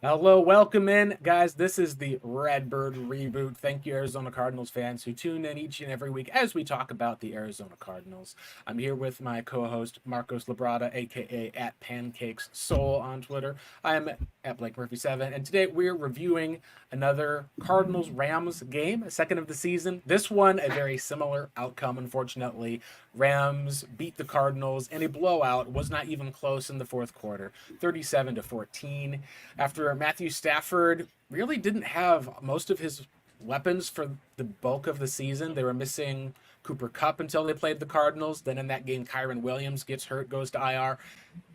Hello, welcome in, guys. This is the Redbird Reboot. Thank you, Arizona Cardinals fans who tune in each and every week as we talk about the Arizona Cardinals. I'm here with my co-host Marcos Labrada, aka at Pancakes Soul on Twitter. I am at Blake Murphy 7, and today we're reviewing another Cardinals Rams game, second of the season. This one a very similar outcome, unfortunately. Rams beat the Cardinals in a blowout. Was not even close in the fourth quarter, 37-14. After Matthew Stafford really didn't have most of his weapons for the bulk of the season. They were missing Cooper Kupp until they played the Cardinals. Then in that game, Kyron Williams gets hurt, goes to IR.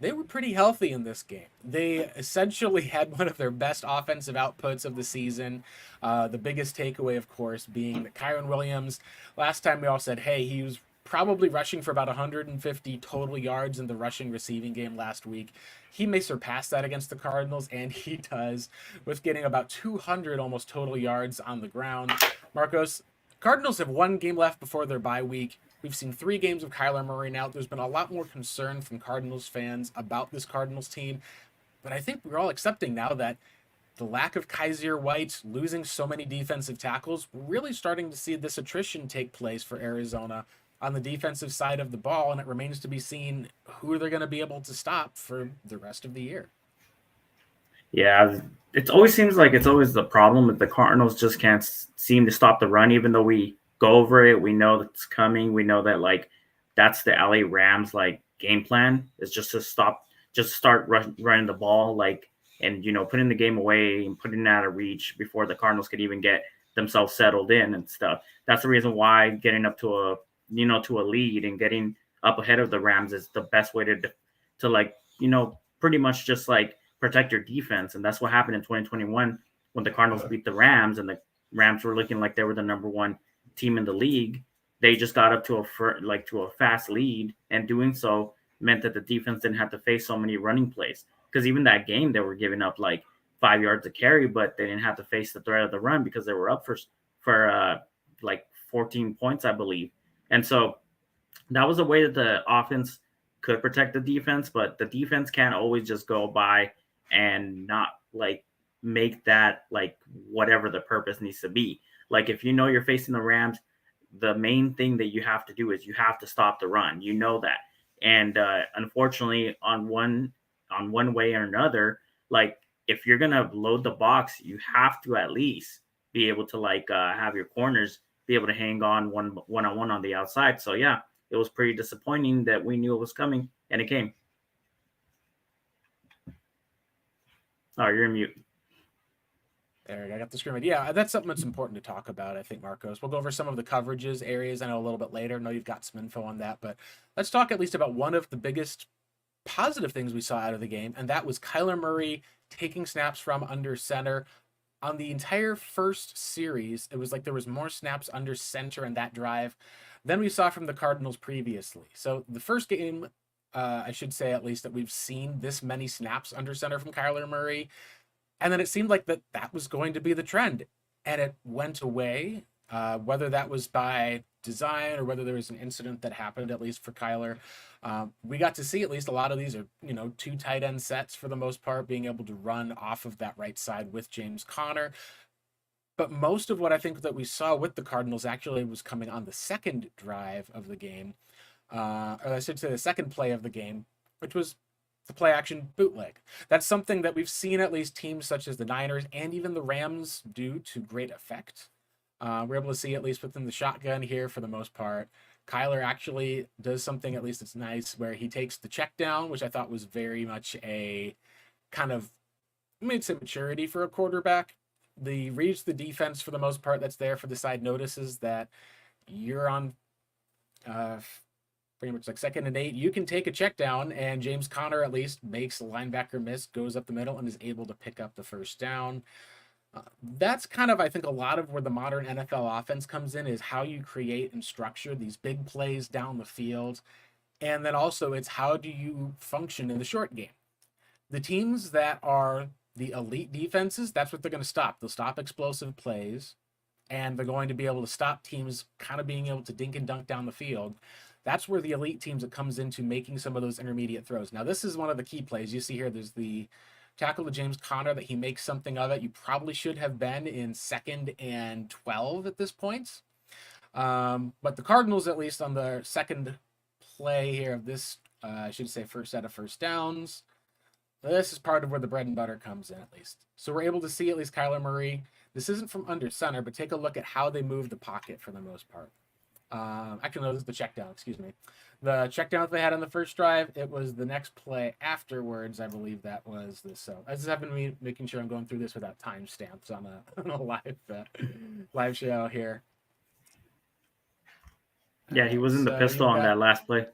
They were pretty healthy in this game. They essentially had one of their best offensive outputs of the season. The biggest takeaway, of course, being that Kyron Williams, last time we all said, hey, he was probably rushing for about 150 total yards in the rushing receiving game last week. He may surpass that against the Cardinals, and he does, with getting about 200 almost total yards on the ground. Marcos, Cardinals have one game left before their bye week. We've seen 3 games of Kyler Murray now. There's been a lot more concern from Cardinals fans about this Cardinals team, but I think we're all accepting now that the lack of Kaiser White, losing so many defensive tackles, we're really starting to see this attrition take place for Arizona on the defensive side of the ball, and it remains to be seen who they're going to be able to stop for the rest of the year. Yeah, it always seems like it's always the problem that the Cardinals just can't seem to stop the run, even though we go over it. We know that it's coming. We know that that's the LA Rams game plan is just to stop, just start running the ball and putting the game away and putting it out of reach before the Cardinals could even get themselves settled in and stuff. That's the reason why getting up to a lead and getting up ahead of the Rams is the best way to pretty much just protect your defense. And that's what happened in 2021 when the Cardinals beat the Rams and the Rams were looking like they were the number one team in the league. They just got up to a fast lead, and doing so meant that the defense didn't have to face so many running plays. Because even that game, they were giving up like 5 yards to carry, but they didn't have to face the threat of the run because they were up for 14 points, I believe. And so that was a way that the offense could protect the defense, but the defense can't always just go by and not make that whatever the purpose needs to be. Like if you know you're facing the Rams, the main thing that you have to do is you have to stop the run. You know that, and unfortunately, on one way or another, like if you're gonna load the box, you have to at least be able to have your corners be able to hang on one on one on the outside. So yeah, it was pretty disappointing that we knew it was coming and it came. Oh, you're in mute. There, I got the scrimmage. Yeah, that's something that's important to talk about, I think, Marcos. We'll go over some of the coverages areas, I know, a little bit later. I know you've got some info on that, but let's talk at least about one of the biggest positive things we saw out of the game, and that was Kyler Murray taking snaps from under center. On the entire first series, it was like there was more snaps under center in that drive than we saw from the Cardinals previously. So the first game, I should say at least, that we've seen this many snaps under center from Kyler Murray, and then it seemed like that was going to be the trend, and it went away. Whether that was by design or whether there was an incident that happened, at least for Kyler, we got to see at least a lot of these are 2 tight end sets for the most part, being able to run off of that right side with James Conner. But most of what I think that we saw with the Cardinals actually was coming on the second drive of the game, or I should say the second play of the game, which was the play action bootleg. That's something that we've seen at least teams such as the Niners and even the Rams do to great effect. We're able to see at least within the shotgun here for the most part. Kyler actually does something at least that's nice where he takes the check down, which I thought was very much a kind of, I mean, it's a maturity for a quarterback. The reads the defense for the most part that's there for the side notices that you're on uh, pretty much like 2nd and 8. You can take a check down, and James Conner at least makes the linebacker miss, goes up the middle, and is able to pick up the first down. That's kind of, I think, a lot of where the modern NFL offense comes in is how you create and structure these big plays down the field. And then also it's how do you function in the short game? The teams that are the elite defenses, that's what they're going to stop. They'll stop explosive plays, and they're going to be able to stop teams kind of being able to dink and dunk down the field. That's where the elite teams, it comes into making some of those intermediate throws. Now, this is one of the key plays. You see here, there's the tackle to James Conner that he makes something of it. You probably should have been in 2nd and 12 at this point. But the Cardinals, at least on the second play here of this, I should say first set of first downs, this is part of where the bread and butter comes in, at least. So we're able to see at least Kyler Murray. This isn't from under center, but take a look at how they move the pocket for the most part. Actually, no, this is the check down, excuse me. The check down that they had on the first drive, it was the next play afterwards. I believe that was this. So I just happen to be making sure I'm going through this without timestamps on a live show here. Yeah, he was in the pistol on that last play.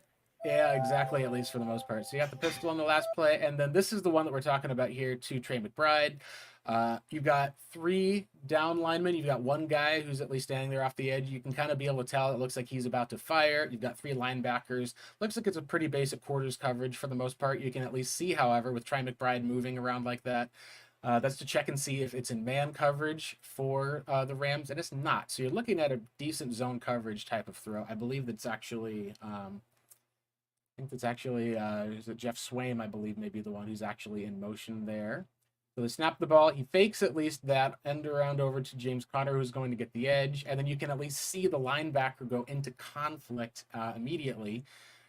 Yeah, exactly, at least for the most part. So you got the pistol on the last play, and then this is the one that we're talking about here to Trey McBride. You've got 3 down linemen. You've got 1 guy who's at least standing there off the edge. You can kind of be able to tell it looks like he's about to fire. You've got 3 linebackers. Looks like it's a pretty basic quarters coverage for the most part. You can at least see, however, with Trey McBride moving around like that, that's to check and see if it's in man coverage for the Rams, and it's not. So you're looking at a decent zone coverage type of throw. I believe that's actually... I think that's actually is it Jeff Swaim, I believe, may be the one who's actually in motion there. So they snap the ball. He fakes at least that end around over to James Conner, who's going to get the edge. And then you can at least see the linebacker go into conflict immediately,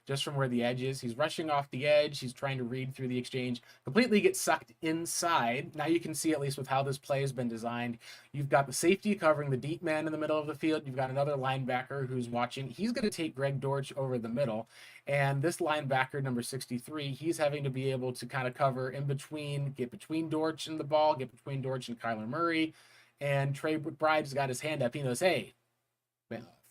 just from where the edge is. He's rushing off the edge. He's trying to read through the exchange, completely gets sucked inside. Now you can see at least with how this play has been designed. You've got the safety covering the deep man in the middle of the field. You've got another linebacker who's watching. He's going to take Greg Dortch over the middle. And this linebacker, number 63, he's having to be able to kind of cover in between, get between Dortch and the ball, get between Dortch and Kyler Murray. And Trey McBride's got his hand up. He knows, hey,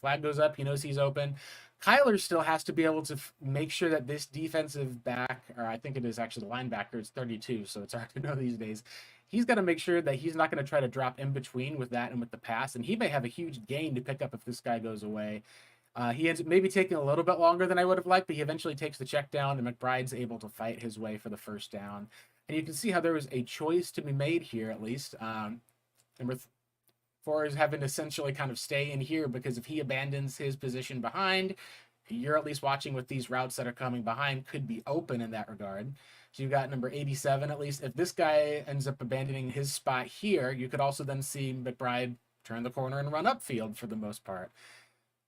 flag goes up. He knows he's open. Kyler still has to be able to make sure that this defensive back, or I think it is actually the linebacker, it's 32, so it's hard to know these days. He's got to make sure that he's not going to try to drop in between with that and with the pass, and he may have a huge gain to pick up if this guy goes away. He ends up maybe taking a little bit longer than I would have liked, but he eventually takes the check down, and McBride's able to fight his way for the first down. And you can see how there was a choice to be made here, at least. Number 4 is having to essentially kind of stay in here, because if he abandons his position behind, you're at least watching with these routes that are coming behind could be open in that regard. So you've got number 87, at least. If this guy ends up abandoning his spot here, you could also then see McBride turn the corner and run upfield for the most part.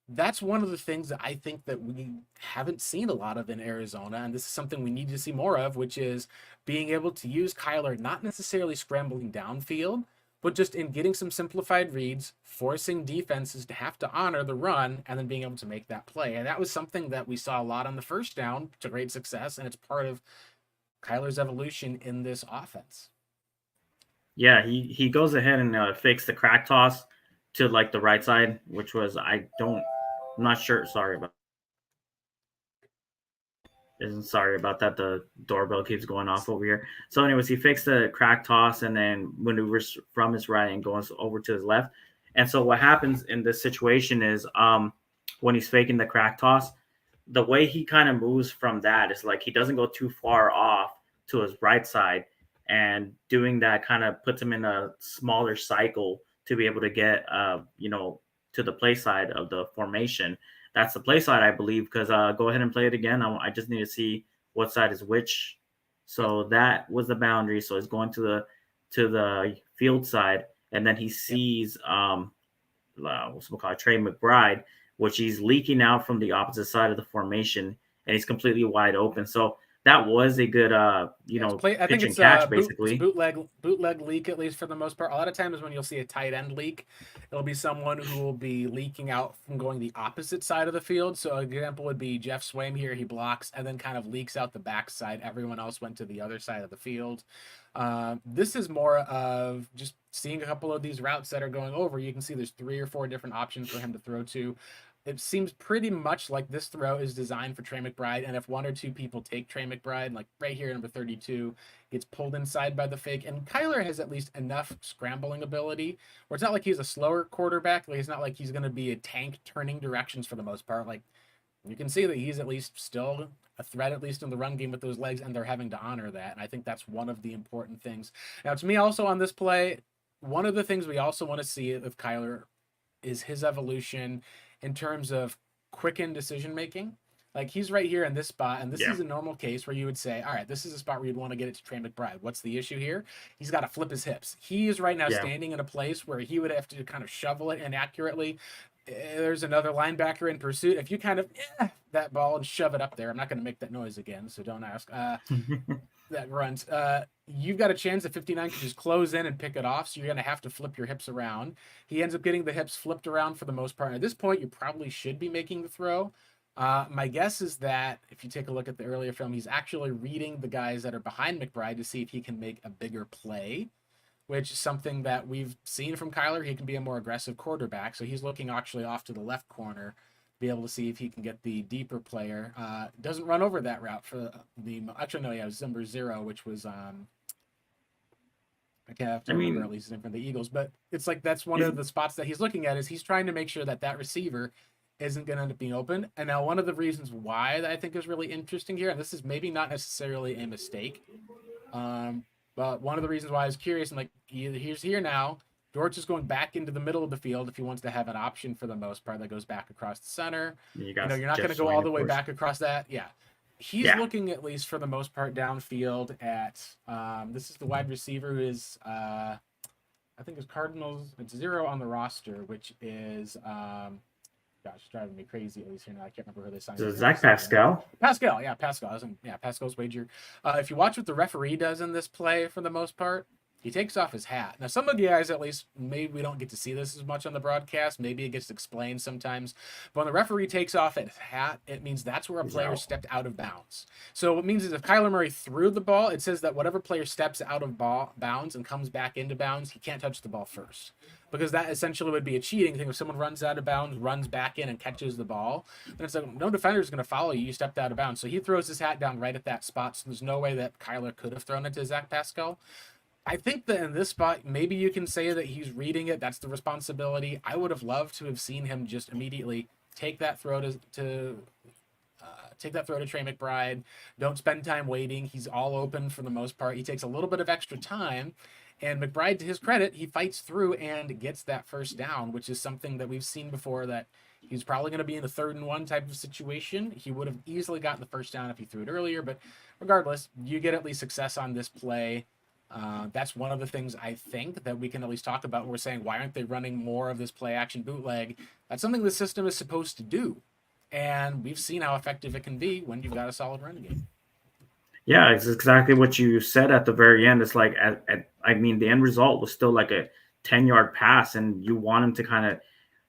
That's one of the things that I think that we haven't seen a lot of in Arizona, and this is something we need to see more of, which is being able to use Kyler, not necessarily scrambling downfield, but just in getting some simplified reads, forcing defenses to have to honor the run, and then being able to make that play. And that was something that we saw a lot on the first down to great success, and it's part of Kyler's evolution in this offense. Yeah, he goes ahead and fakes the crack toss to like the right side, which was I'm not sure. Sorry about that. The doorbell keeps going off over here. So, anyways, he fakes the crack toss and then maneuvers from his right and goes over to his left. And so, what happens in this situation is, when he's faking the crack toss, the way he kind of moves from that is like he doesn't go too far off to his right side, and doing that kind of puts him in a smaller cycle to be able to get, to the play side of the formation. That's the play side, I believe, because go ahead and play it again. I just need to see what side is which. So that was the boundary. So he's going to the field side, and then he sees Trey McBride, which he's leaking out from the opposite side of the formation, and he's completely wide open. So that was a good, I think it's catch, basically. Bootleg leak, at least for the most part. A lot of times when you'll see a tight end leak, it'll be someone who will be leaking out from going the opposite side of the field. So an example would be Jeff Swaim here. He blocks and then kind of leaks out the backside. Everyone else went to the other side of the field. This is more of just seeing a couple of these routes that are going over. You can see there's 3 or 4 different options for him to throw to. It seems pretty much like this throw is designed for Trey McBride, and if 1 or 2 people take Trey McBride, like right here, number 32, gets pulled inside by the fake, and Kyler has at least enough scrambling ability where it's not like he's a slower quarterback. Like, it's not like he's going to be a tank turning directions for the most part. Like, you can see that he's at least still a threat, at least in the run game with those legs, and they're having to honor that, and I think that's one of the important things. Now, to me, also on this play, one of the things we also want to see of Kyler is his evolution in terms of quicken decision making. Like he's right here in this spot, and this Yeah. is a normal case where you would say, all right, this is a spot where you'd want to get it to Trey McBride. What's the issue here? He's got to flip his hips. He is right now Yeah. standing in a place where he would have to kind of shovel it inaccurately. There's another linebacker in pursuit. If you kind of that ball and shove it up there, I'm not going to make that noise again, so don't ask. That runs. You've got a chance that 59 can just close in and pick it off, so you're going to have to flip your hips around. He ends up getting the hips flipped around for the most part. At this point, you probably should be making the throw. My guess is that if you take a look at the earlier film, he's actually reading the guys that are behind McBride to see if he can make a bigger play, which is something that we've seen from Kyler. He can be a more aggressive quarterback, so he's looking actually off to the left corner, be able to see if he can get the deeper player. Doesn't run over that route for the actually no, yeah, it was number 0, which was I can't have to I remember mean, at least from the Eagles, but it's like that's one of the spots that he's looking at is he's trying to make sure that that receiver isn't going to end up being open. And now one of the reasons why that I think is really interesting here, and this is maybe not necessarily a mistake, but one of the reasons why I was curious, and like he's here now. Dortch is going back into the middle of the field if he wants to have an option for the most part that goes back across the center. you got You're not going Jeff to go Swain, all of the way course. back across that. Yeah. He's Yeah. looking at least for the most part downfield at this is the wide receiver who is I think it's Cardinals. It's 0 on the roster, which is gosh, driving me crazy at least here now. I can't remember who they signed. So Zach Pascal. Pascal, yeah, Pascal. Yeah, Pascal's wager. If you watch what the referee does in this play, for the most part, he takes off his hat. Now, some of the guys, at least, maybe we don't get to see this as much on the broadcast. Maybe it gets explained sometimes. But when the referee takes off his hat, it means that's where a player stepped out of bounds. So what it means is if Kyler Murray threw the ball, it says that whatever player steps out of bounds and comes back into bounds, he can't touch the ball first. Because that essentially would be a cheating thing. If someone runs out of bounds, runs back in, and catches the ball, then it's like no defender is going to follow you. You stepped out of bounds. So he throws his hat down right at that spot. So there's no way that Kyler could have thrown it to Zach Pascal. I think that in this spot, maybe you can say that he's reading it. That's the responsibility. I would have loved to have seen him just immediately take that throw to Trey McBride. Don't spend time waiting. He's all open for the most part. He takes a little bit of extra time. And McBride, to his credit, he fights through and gets that first down, which is something that we've seen before that he's probably going to be in a 3rd and 1 type of situation. He would have easily gotten the first down if he threw it earlier. But regardless, you get at least success on this play. That's one of the things I think that we can at least talk about. We're saying, why aren't they running more of this play action bootleg? That's something the system is supposed to do. And we've seen how effective it can be when you've got a solid run game. Yeah, it's exactly what you said at the very end. It's like, I mean, the end result was still like a 10-yard pass, and you want him to kind of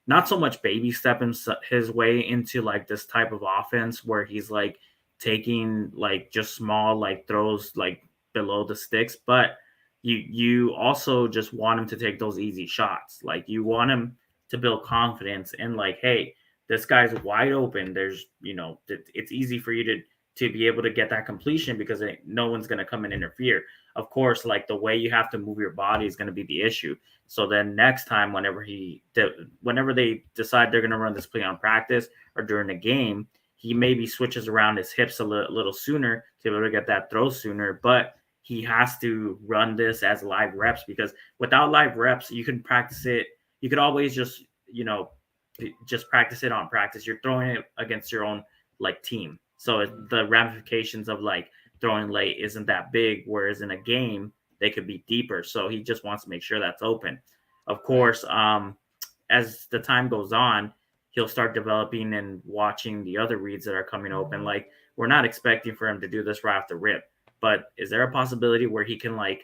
not so much baby step his way into like this type of offense where he's like taking like just small like throws like below the sticks, but you also just want him to take those easy shots. Like you want him to build confidence and like, hey, this guy's wide open. There's, it's easy for you to be able to get that completion because no one's going to come and interfere. Of course, like the way you have to move your body is going to be the issue. So then next time, whenever they decide they're going to run this play on practice or during the game, he maybe switches around his hips a little sooner to be able to get that throw sooner. But he has to run this as live reps because without live reps, you can practice it. You could always just practice it on practice. You're throwing it against your own like team. So the ramifications of like throwing late isn't that big, whereas in a game they could be deeper. So he just wants to make sure that's open. Of course, as the time goes on, he'll start developing and watching the other reads that are coming open. Like we're not expecting for him to do this right off the rip, but is there a possibility where he can like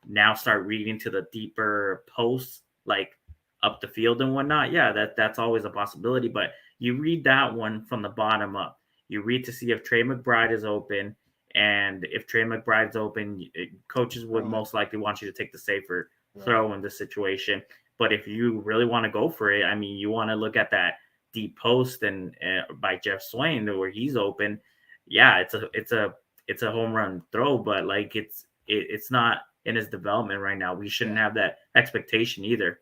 now start reading to the deeper posts, like up the field and whatnot? Yeah, that's always a possibility. But you read that one from the bottom up. You read to see if Trey McBride is open, and if Trey McBride's open, coaches would most likely want you to take the safer throw in this situation. But if you really want to go for it, I mean, you want to look at that deep post and by Jeff Swain where he's open. Yeah, it's a home run throw, but like it's not in his development right now. We shouldn't have that expectation either.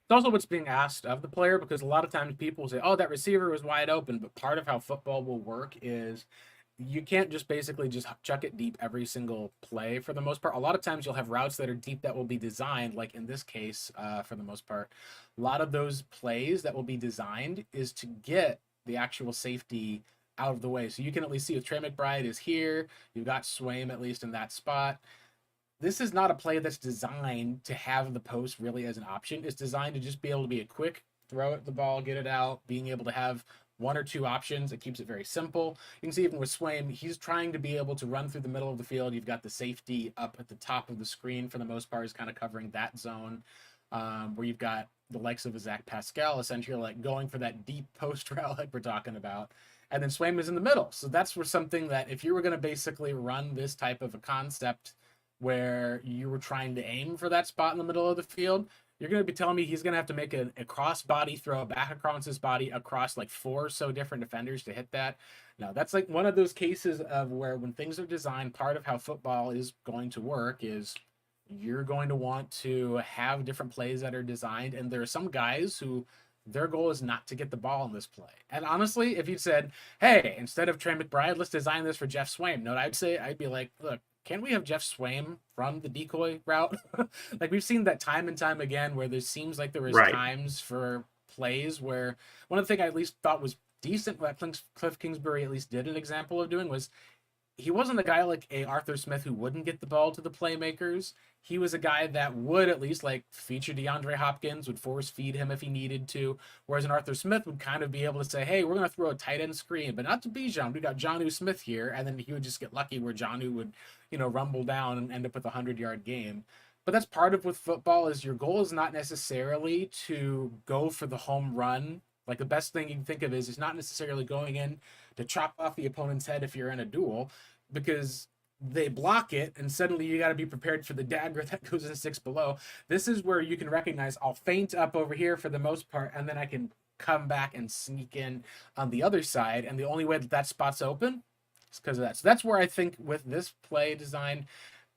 It's also what's being asked of the player because a lot of times people say, oh, that receiver was wide open. But part of how football will work is you can't just basically just chuck it deep every single play for the most part. A lot of times you'll have routes that are deep that will be designed, like in this case, for the most part. A lot of those plays that will be designed is to get the actual safety out of the way. So you can at least see if Trey McBride is here, you've got Swaim at least in that spot. This is not a play that's designed to have the post really as an option. It's designed to just be able to be a quick throw at the ball, get it out, being able to have one or two options. It keeps it very simple. You can see even with Swaim, he's trying to be able to run through the middle of the field. You've got the safety up at the top of the screen for the most part, is kind of covering that zone, where you've got the likes of a Zach Pascal essentially like going for that deep post route like we're talking about. And then Swaim is in the middle. So that's where something that if you were going to basically run this type of a concept where you were trying to aim for that spot in the middle of the field, you're going to be telling me he's going to have to make a cross body throw back across his body across like 4 or so different defenders to hit that. Now, that's like one of those cases of where when things are designed, part of how football is going to work is you're going to want to have different plays that are designed. And there are some guys who their goal is not to get the ball in this play. And honestly, if you said, hey, instead of Trey McBride, let's design this for Jeff Swaim, no, I'd say, I'd be like, look, can we have Jeff Swaim run the decoy route? Like we've seen that time and time again where there seems like there was Right. times for plays where one of the things I at least thought was decent what Cliff Kingsbury at least did an example of doing was he wasn't a guy like a Arthur Smith who wouldn't get the ball to the playmakers. He was a guy that would at least like feature DeAndre Hopkins, would force feed him if he needed to. Whereas an Arthur Smith would kind of be able to say, hey, we're going to throw a tight end screen, but not to Bijan. We got Jonnu Smith here. And then he would just get lucky where Jonnu would, rumble down and end up with a 100-yard game. But that's part of with football is your goal is not necessarily to go for the home run. Like the best thing you can think of is not necessarily going in to chop off the opponent's head if you're in a duel, because they block it and suddenly you got to be prepared for the dagger that goes in 6 below. This is where you can recognize I'll feint up over here for the most part, and then I can come back and sneak in on the other side. And the only way that spot's open is because of that. So that's where I think with this play design,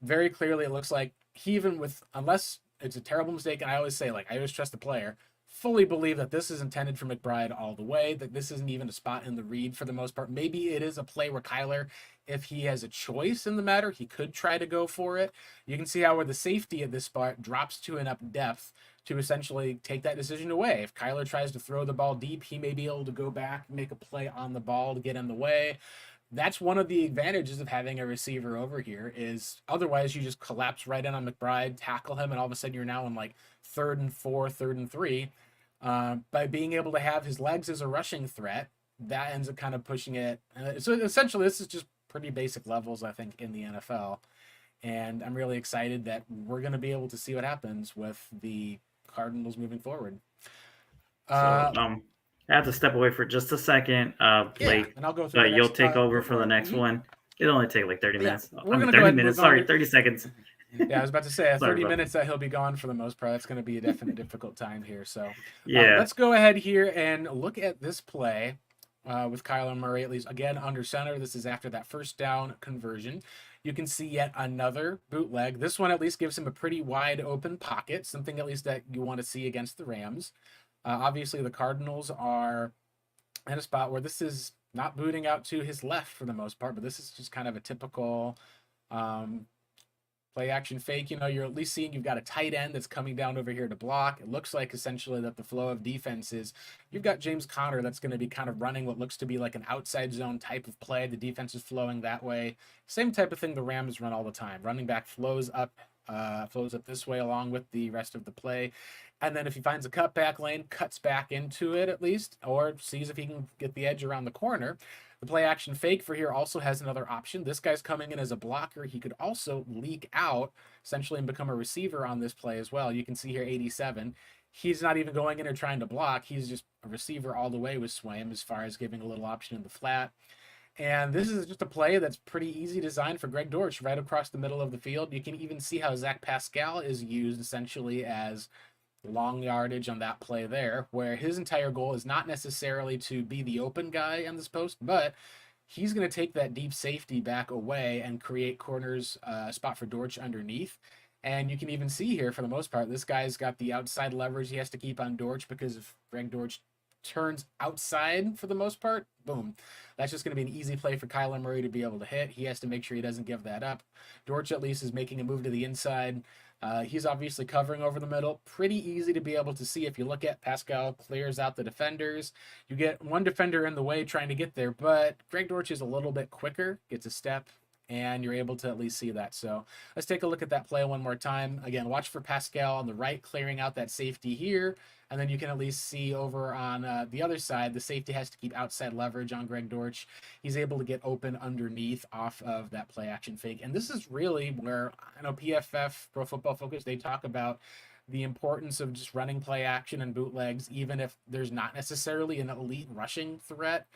very clearly it looks like he even with, unless it's a terrible mistake, and I always say, like, I always trust the player, fully believe that this is intended for McBride all the way, that this isn't even a spot in the read for the most part. Maybe it is a play where Kyler, if he has a choice in the matter, he could try to go for it. You can see how where the safety at this spot drops to enough depth to essentially take that decision away. If Kyler tries to throw the ball deep, he may be able to go back, make a play on the ball to get in the way. That's one of the advantages of having a receiver over here is otherwise you just collapse right in on McBride, tackle him, and all of a sudden you're now in like 3rd and 4, 3rd and 3. By being able to have his legs as a rushing threat, that ends up kind of pushing it. So essentially, this is just pretty basic levels, I think, in the NFL. And I'm really excited that we're going to be able to see what happens with the Cardinals moving forward. I have to step away for just a second, Blake. And I'll go through. You'll take over for the next one. It'll only take like 30 minutes. We're going to 30 minutes. Sorry, 30 seconds. Yeah, I was about to say 30 minutes that he'll be gone for the most part. That's going to be a definite difficult time here. So let's go ahead here and look at this play with Kyler Murray, at least again under center. This is after that first down conversion. You can see yet another bootleg. This one at least gives him a pretty wide open pocket, something at least that you want to see against the Rams. Obviously, the Cardinals are in a spot where this is not booting out to his left for the most part, but this is just kind of a typical play action fake. You're at least seeing you've got a tight end that's coming down over here to block. It looks like essentially that the flow of defense is you've got James Conner that's going to be kind of running what looks to be like an outside zone type of play. The defense is flowing that way. Same type of thing the Rams run all the time. Running back flows up this way along with the rest of the play. And then if he finds a cutback lane, cuts back into it at least, or sees if he can get the edge around the corner. The play action fake for here also has another option. This guy's coming in as a blocker. He could also leak out essentially and become a receiver on this play as well. You can see here 87. He's not even going in or trying to block. He's just a receiver all the way with Swaim as far as giving a little option in the flat. And this is just a play that's pretty easy designed for Greg Dortch right across the middle of the field. You can even see how Zach Pascal is used essentially as long yardage on that play there, where his entire goal is not necessarily to be the open guy on this post, but he's going to take that deep safety back away and create corners, spot for Dortch underneath. And you can even see here, for the most part, this guy's got the outside leverage he has to keep on Dortch because if Greg Dortch turns outside for the most part, boom. That's just going to be an easy play for Kyler Murray to be able to hit. He has to make sure he doesn't give that up. Dortch at least is making a move to the inside. He's obviously covering over the middle. Pretty easy to be able to see if you look at Pascal clears out the defenders. You get one defender in the way trying to get there, but Greg Dortch is a little bit quicker, gets a step, and you're able to at least see that. So let's take a look at that play one more time. Again, watch for Pascal on the right clearing out that safety here, and then you can at least see over on the other side, the safety has to keep outside leverage on Greg Dortch. He's able to get open underneath off of that play action fake. And this is really where, I know PFF, Pro Football Focus, they talk about the importance of just running play action and bootlegs, even if there's not necessarily an elite rushing threat.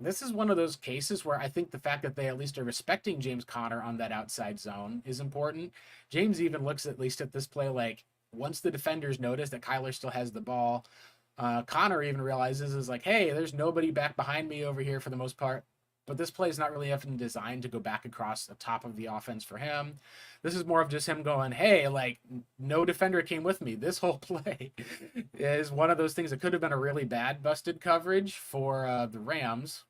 This is one of those cases where I think the fact that they at least are respecting James Conner on that outside zone is important. James even looks at least at this play like, once the defenders notice that Kyler still has the ball, Conner even realizes is like, hey, there's nobody back behind me over here for the most part. But this play is not really even designed to go back across the top of the offense for him. This is more of just him going, hey, like, no defender came with me. This whole play is one of those things that could have been a really bad busted coverage for the Rams.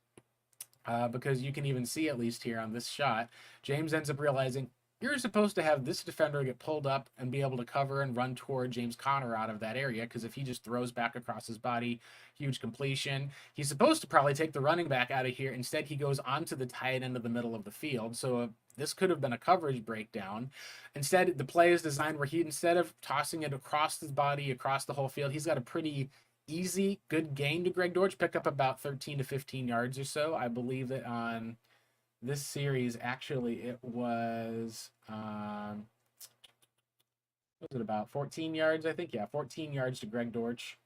Because you can even see, at least here on this shot, James ends up realizing you're supposed to have this defender get pulled up and be able to cover and run toward James Conner out of that area, because if he just throws back across his body, huge completion. He's supposed to probably take the running back out of here. Instead, he goes onto the tight end of the middle of the field. So this could have been a coverage breakdown. Instead, the play is designed where he, instead of tossing it across his body, across the whole field, he's got a pretty easy, good gain to Greg Dortch, pick up about 13 to 15 yards or so. I believe that on this series, actually, it was it about 14 yards, I think? Yeah, 14 yards to Greg Dortch.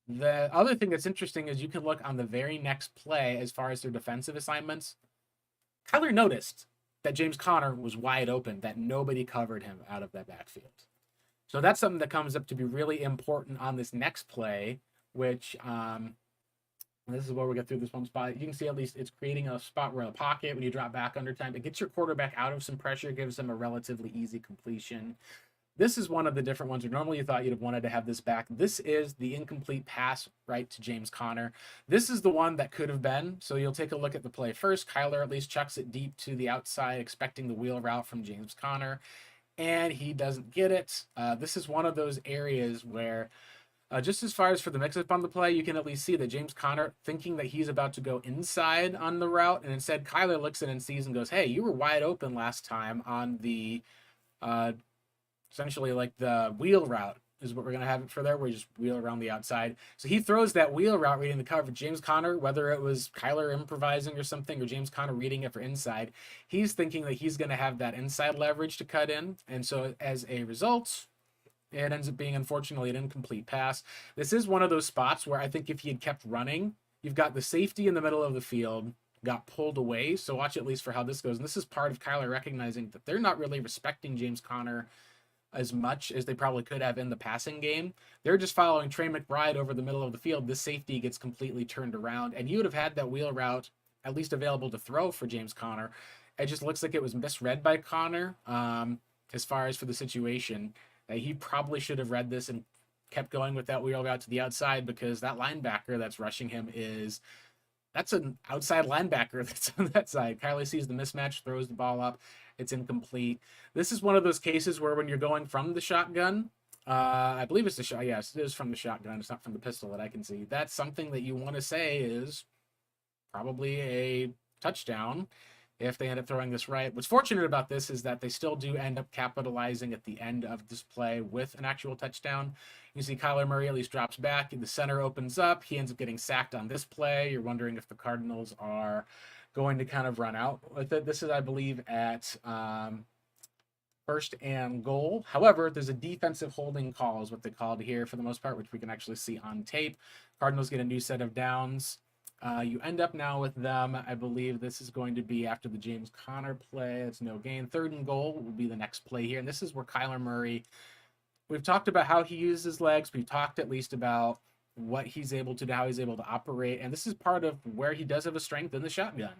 The other thing that's interesting is you can look on the very next play as far as their defensive assignments. Kyler noticed that James Conner was wide open, that nobody covered him out of that backfield. So that's something that comes up to be really important on this next play, which this is where we get through this one spot. You can see at least it's creating a spot where the pocket, when you drop back under time, it gets your quarterback out of some pressure, gives them a relatively easy completion. This is one of the different ones where normally you thought you'd have wanted to have this back. This is the incomplete pass right to James Conner. This is the one that could have been. So you'll take a look at the play first. Kyler at least chucks it deep to the outside, expecting the wheel route from James Conner, and he doesn't get it. This is one of those areas where just as far as for the mix-up on the play, you can at least see that James Conner thinking that he's about to go inside on the route, and instead Kyler looks at it and sees and goes, hey, you were wide open last time on the essentially like the wheel route is what we're going to have it for there, where you just wheel around the outside. So he throws that wheel route reading the coverage. James Conner, whether it was Kyler improvising or something, or James Conner reading it for inside, he's thinking that he's going to have that inside leverage to cut in. And so as a result, it ends up being, unfortunately, an incomplete pass. This is one of those spots where I think if he had kept running, you've got the safety in the middle of the field, got pulled away. So watch at least for how this goes. And this is part of Kyler recognizing that they're not really respecting James Conner as much as they probably could have in the passing game. They're just following Trey McBride over the middle of the field. This safety gets completely turned around, and you would have had that wheel route at least available to throw for James Conner. It just looks like it was misread by Conner as far as for the situation. He probably should have read this and kept going with that wheel route to the outside, because that linebacker that's rushing him that's an outside linebacker that's on that side. Kyler sees the mismatch, throws the ball up. It's incomplete. This is one of those cases where when you're going from the shotgun, I believe it's the shot. Yes, it is from the shotgun. It's not from the pistol that I can see. That's something that you want to say is probably a touchdown if they end up throwing this right. What's fortunate about this is that they still do end up capitalizing at the end of this play with an actual touchdown. You see Kyler Murray at least drops back, the center opens up. He ends up getting sacked on this play. You're wondering if the Cardinals are going to kind of run out with it. This is, I believe, at first and goal. However, there's a defensive holding call is what they called here for the most part, which we can actually see on tape. Cardinals get a new set of downs. You end up now with them. I believe this is going to be after the James Conner play. It's no gain. Third and goal will be the next play here. And this is where Kyler Murray, we've talked about how he uses his legs. We've talked at least about what he's able to do, how he's able to operate. And this is part of where he does have a strength in the shotgun.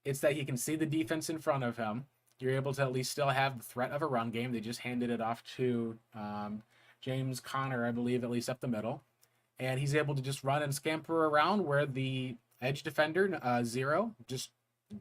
It's that he can see the defense in front of him. You're able to at least still have the threat of a run game. They just handed it off to James Conner, I believe, at least up the middle. and he's able to just run and scamper around where the edge defender, Zero, just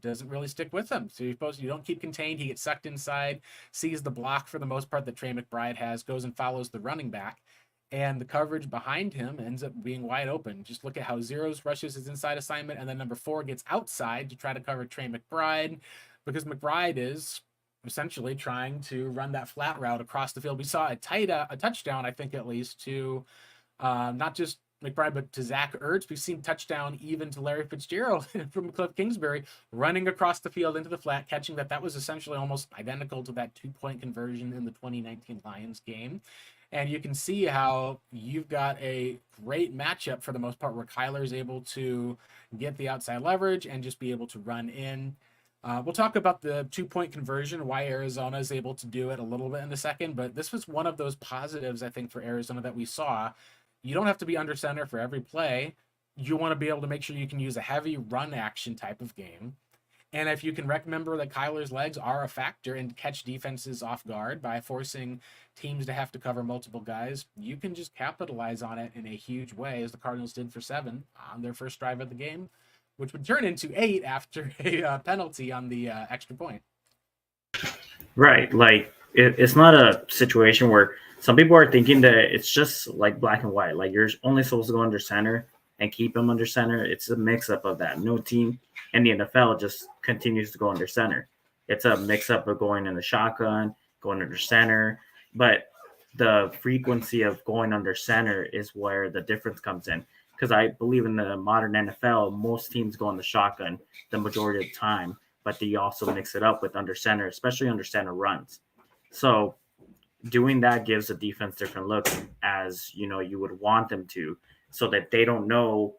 doesn't really stick with him. So you don't keep contained. He gets sucked inside, sees the block for the most part that Trey McBride has, goes and follows the running back, and the coverage behind him ends up being wide open. Just look at how Zeros rushes his inside assignment, and then number 4 gets outside to try to cover Trey McBride, because McBride is essentially trying to run that flat route across the field. We saw a touchdown, I think, at least, to not just McBride, but to Zach Ertz. We've seen touchdown even to Larry Fitzgerald from Cliff Kingsbury running across the field into the flat, catching that. That was essentially almost identical to that 2-point conversion in the 2019 Lions game. And you can see how you've got a great matchup for the most part, where Kyler's able to get the outside leverage and just be able to run in. We'll talk about the 2-point conversion, why Arizona is able to do it a little bit in a second, but this was one of those positives, I think, for Arizona that we saw. You don't have to be under center for every play. You want to be able to make sure you can use a heavy run action type of game. And if you can remember that Kyler's legs are a factor and catch defenses off guard by forcing teams to have to cover multiple guys, you can just capitalize on it in a huge way, as the Cardinals did for 7 on their first drive of the game, which would turn into 8 after a penalty on the extra point. Right. Like, it's not a situation where some people are thinking that it's just like black and white. Like, you're only supposed to go under center and keep him under center. It's a mix-up of that. No team in the NFL just continues to go under center. It's a mix-up of going in the shotgun, going under center. But the frequency of going under center is where the difference comes in. Because I believe in the modern NFL, most teams go in the shotgun the majority of the time, but they also mix it up with under center, especially under center runs. So doing that gives the defense different look, as you would want them to, so that they don't know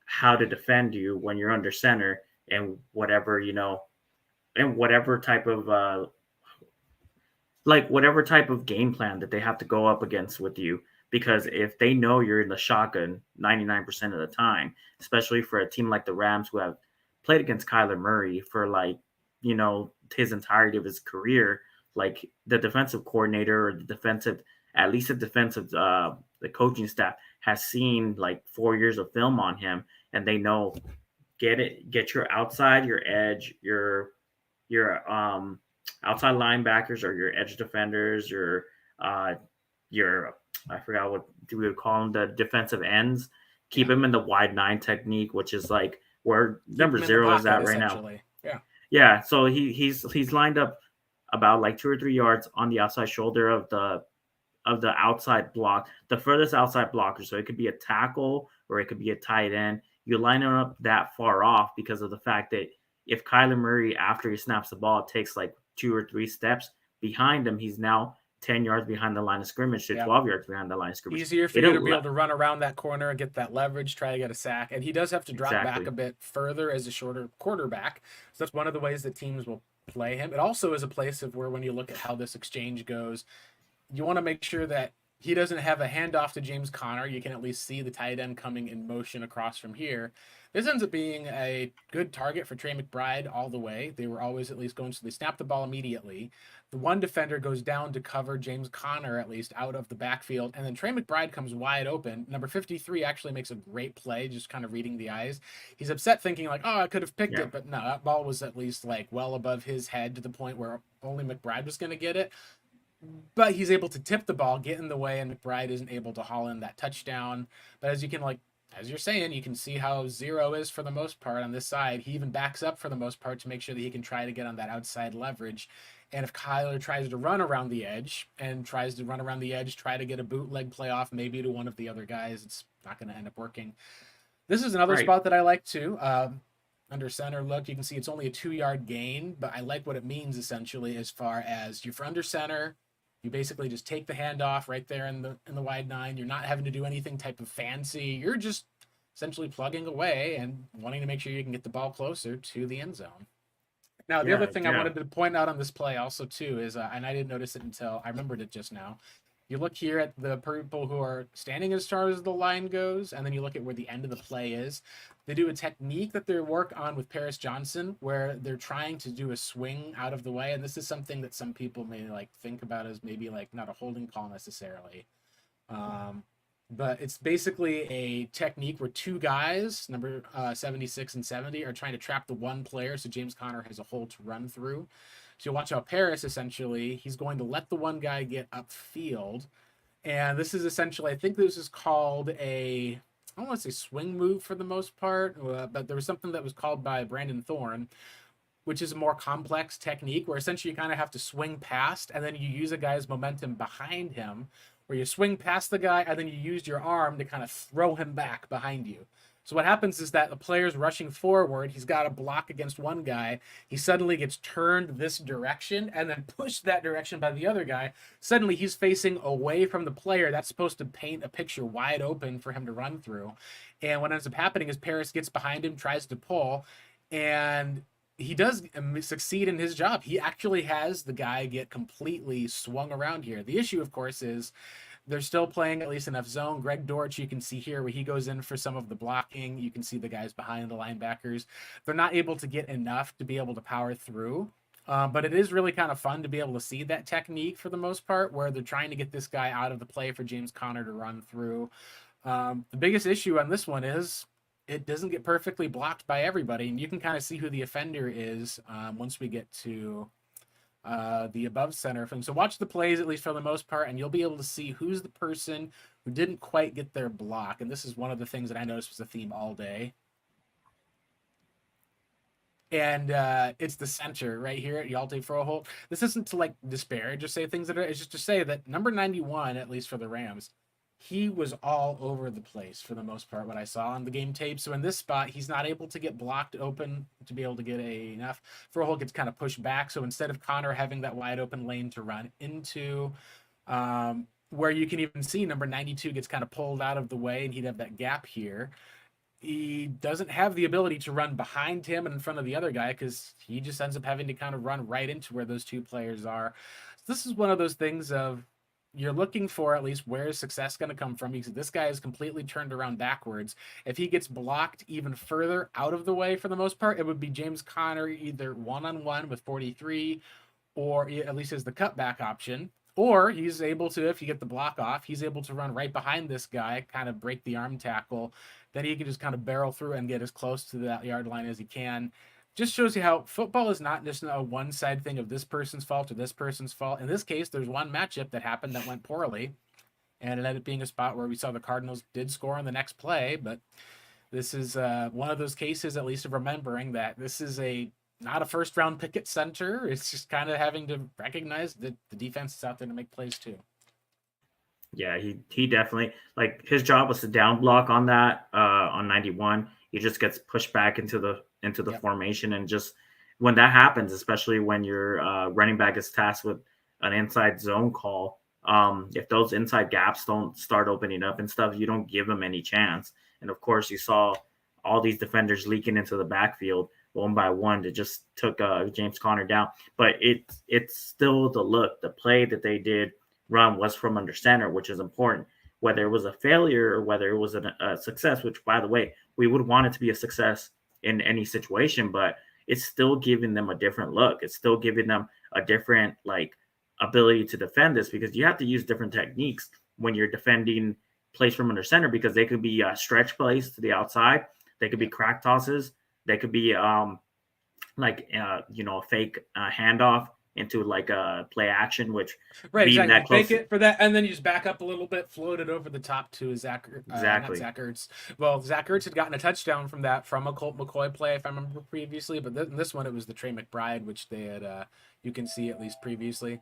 how to defend you when you're under center, and whatever type of whatever type of game plan that they have to go up against with you. Because if they know you're in the shotgun 99% of the time, especially for a team like the Rams, who have played against Kyler Murray for his entirety of his career, like the defensive coordinator or the coaching staff has seen like 4 years of film on him, and they know, get your outside, your edge, your outside linebackers or your edge defenders, your I forgot what we would call them, the defensive ends. Keep him in the wide 9 technique, which is like where number 0 is at right now. Yeah. So he's lined up about like 2 or 3 yards on the outside shoulder of the outside block, the furthest outside blocker. So it could be a tackle or it could be a tight end. You line him up that far off because of the fact that if Kyler Murray, after he snaps the ball, takes like 2 or 3 steps behind him, he's now 10 yards behind the line of scrimmage to 12 yards behind the line of scrimmage. Easier for you to be able to run around that corner and get that leverage, try to get a sack. And he does have to drop back a bit further as a shorter quarterback. So that's one of the ways that teams will play him. It also is a place of where, when you look at how this exchange goes, you want to make sure that he doesn't have a handoff to James Conner. You can at least see the tight end coming in motion across from here. This ends up being a good target for Trey McBride all the way. They were always at least going, so they snap the ball immediately. The one defender goes down to cover James Conner, at least out of the backfield, and then Trey McBride comes wide open. Number 53 actually makes a great play, just kind of reading the eyes. He's upset, thinking like, oh, I could have picked it, but no, that ball was at least like well above his head to the point where only McBride was going to get it. But he's able to tip the ball, get in the way, and McBride isn't able to haul in that touchdown. But as you're saying, you can see how 0 is for the most part on this side. He even backs up for the most part to make sure that he can try to get on that outside leverage. And if Kyler tries to run around the edge, try to get a bootleg play off maybe to one of the other guys, it's not going to end up working. This is another spot that I like too. Under center look, you can see it's only a 2-yard gain, but I like what it means essentially, as far as you're for under center. You basically just take the handoff right there in the wide 9. You're not having to do anything type of fancy. You're just essentially plugging away and wanting to make sure you can get the ball closer to the end zone. Now, the other thing I wanted to point out on this play also too is, and I didn't notice it until I remembered it just now. You look here at the people who are standing as far as the line goes, and then you look at where the end of the play is. They do a technique that they work on with Paris Johnson, where they're trying to do a swing out of the way. And this is something that some people may like think about as maybe like not a holding call necessarily. but it's basically a technique where two guys, number 76 and 70, are trying to trap the one player so James Conner has a hole to run through. So you watch out Paris, essentially, he's going to let the one guy get upfield. And this is essentially, I think this is called a, I don't want to say swing move for the most part, but there was something that was called by Brandon Thorne, which is a more complex technique where essentially you kind of have to swing past and then you use a guy's momentum behind him, where you swing past the guy and then you use your arm to kind of throw him back behind you. So what happens is that the player's rushing forward, he's got a block against one guy, he suddenly gets turned this direction and then pushed that direction by the other guy. Suddenly he's facing away from the player that's supposed to paint a picture wide open for him to run through. And what ends up happening is Paris gets behind him, tries to pull, and he does succeed in his job. He actually has the guy get completely swung around here. The issue, of course, is they're still playing at least enough zone. Greg Dortch, you can see here where he goes in for some of the blocking. You can see the guys behind the linebackers. They're not able to get enough to be able to power through. But it is really kind of fun to be able to see that technique for the most part, where they're trying to get this guy out of the play for James Conner to run through. The biggest issue on this one is it doesn't get perfectly blocked by everybody, and you can kind of see who the offender is once we get to the above center thing. So watch the plays, at least for the most part, and you'll be able to see who's the person who didn't quite get their block. And this is one of the things that I noticed was a theme all day. And it's the center right here at Yalte Froholt. This isn't to like disparage or say things that are, it's just to say that number 91, at least for the Rams, he was all over the place for the most part, what I saw on the game tape. So in this spot, he's not able to get blocked open to be able to get enough. Froholt gets kind of pushed back. So instead of Connor having that wide open lane to run into, where you can even see number 92 gets kind of pulled out of the way and he'd have that gap here. He doesn't have the ability to run behind him and in front of the other guy because he just ends up having to kind of run right into where those two players are. So this is one of those things of you're looking for at least where is success going to come from, because this guy is completely turned around backwards. If he gets blocked even further out of the way for the most part, it would be James Conner either one-on-one with 43 or at least as the cutback option. Or he's able to, if you get the block off, he's able to run right behind this guy, kind of break the arm tackle. Then he can just kind of barrel through and get as close to that yard line as he can. Just shows you how football is not just a one side thing of this person's fault or this person's fault. In this case, there's one matchup that happened that went poorly, and it ended up being a spot where we saw the Cardinals did score on the next play. But this is one of those cases, at least of remembering that this is not a first round pick at center. It's just kind of having to recognize that the defense is out there to make plays too. Yeah, he definitely, like, his job was to down block on that on 91. He just gets pushed back into the Yep. formation, and just when that happens, especially when your running back is tasked with an inside zone call, if those inside gaps don't start opening up and stuff, you don't give them any chance. And of course, you saw all these defenders leaking into the backfield one by one that just took James Conner down. But it's still the play that they did run was from under center, which is important. Whether it was a failure or whether it was a success, which, by the way, we would want it to be a success in any situation, but it's still giving them a different look. It's still giving them a different ability to defend this, because you have to use different techniques when you're defending plays from under center, because they could be stretch plays to the outside, they could be crack tosses, they could be a fake handoff into like a play action, which Right, being exactly. that close. Fake it for that, and then you just back up a little bit, float it over the top to not Exactly. Zach Ertz. Well, Zach Ertz had gotten a touchdown from a Colt McCoy play, if I remember previously, but in this one it was the Trey McBride, which they had, you can see at least previously.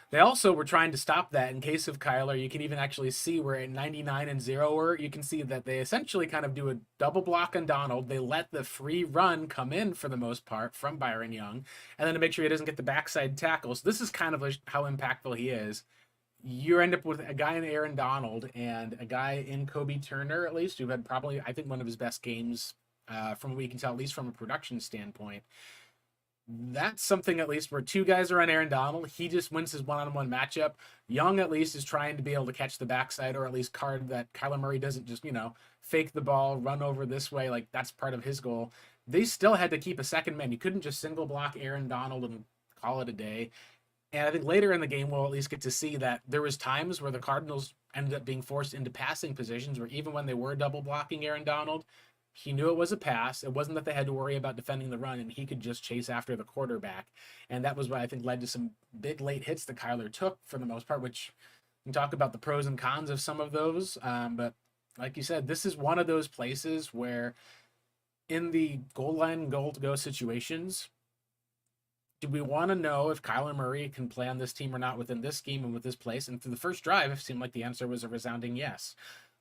They also were trying to stop that in case of Kyler. You can even actually see where at 99 and 0 you can see that they essentially kind of do a double block on Donald. They let the free run come in for the most part from Byron Young, and then to make sure he doesn't get the backside tackles. This is kind of how impactful he is. You end up with a guy in Aaron Donald and a guy in Kobe Turner, at least, who had probably, I think, one of his best games from what we can tell, at least from a production standpoint. That's something at least where two guys are on Aaron Donald. He just wins his one-on-one matchup. Young at least is trying to be able to catch the backside, or at least card that Kyler Murray doesn't just, fake the ball, run over this way. Like, that's part of his goal. They still had to keep a second man. You couldn't just single block Aaron Donald and call it a day. And I think later in the game, we'll at least get to see that there was times where the Cardinals ended up being forced into passing positions where even when they were double blocking Aaron Donald, he knew it was a pass. It wasn't that they had to worry about defending the run, and he could just chase after the quarterback. And that was what I think led to some big late hits that Kyler took for the most part, which we can talk about the pros and cons of some of those. But like you said, this is one of those places where in the goal line, goal to go situations, do we want to know if Kyler Murray can play on this team or not within this scheme and with this place? And for the first drive, it seemed like the answer was a resounding yes.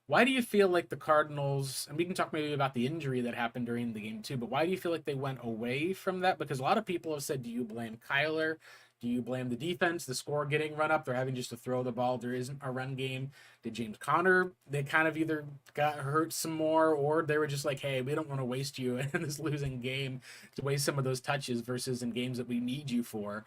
Why do you feel like the Cardinals, and we can talk maybe about the injury that happened during the game too, but why do you feel like they went away from that? Because a lot of people have said, do you blame Kyler? Do you blame the defense, the score getting run up? They're having just to throw the ball. There isn't a run game. Did James Conner, they kind of either got hurt some more or they were just like, hey, we don't want to waste you in this losing game to waste some of those touches versus in games that we need you for.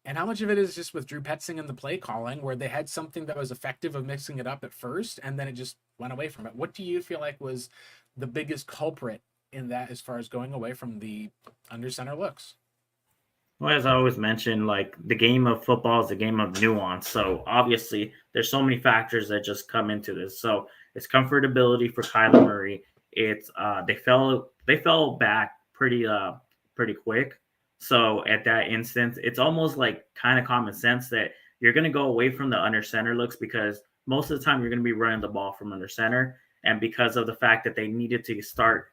And how much of it is just with Drew Petzing and the play calling, where they had something that was effective of mixing it up at first, and then it just went away from it? What do you feel like was the biggest culprit in that, as far as going away from the under center looks? Well, as I always mention, like the game of football is a game of nuance. So obviously, there's so many factors that just come into this. So it's comfortability for Kyler Murray. It's they fell back pretty quick. So at that instance, it's almost like kind of common sense that you're going to go away from the under center looks because most of the time you're going to be running the ball from under center, and because of the fact that they needed to start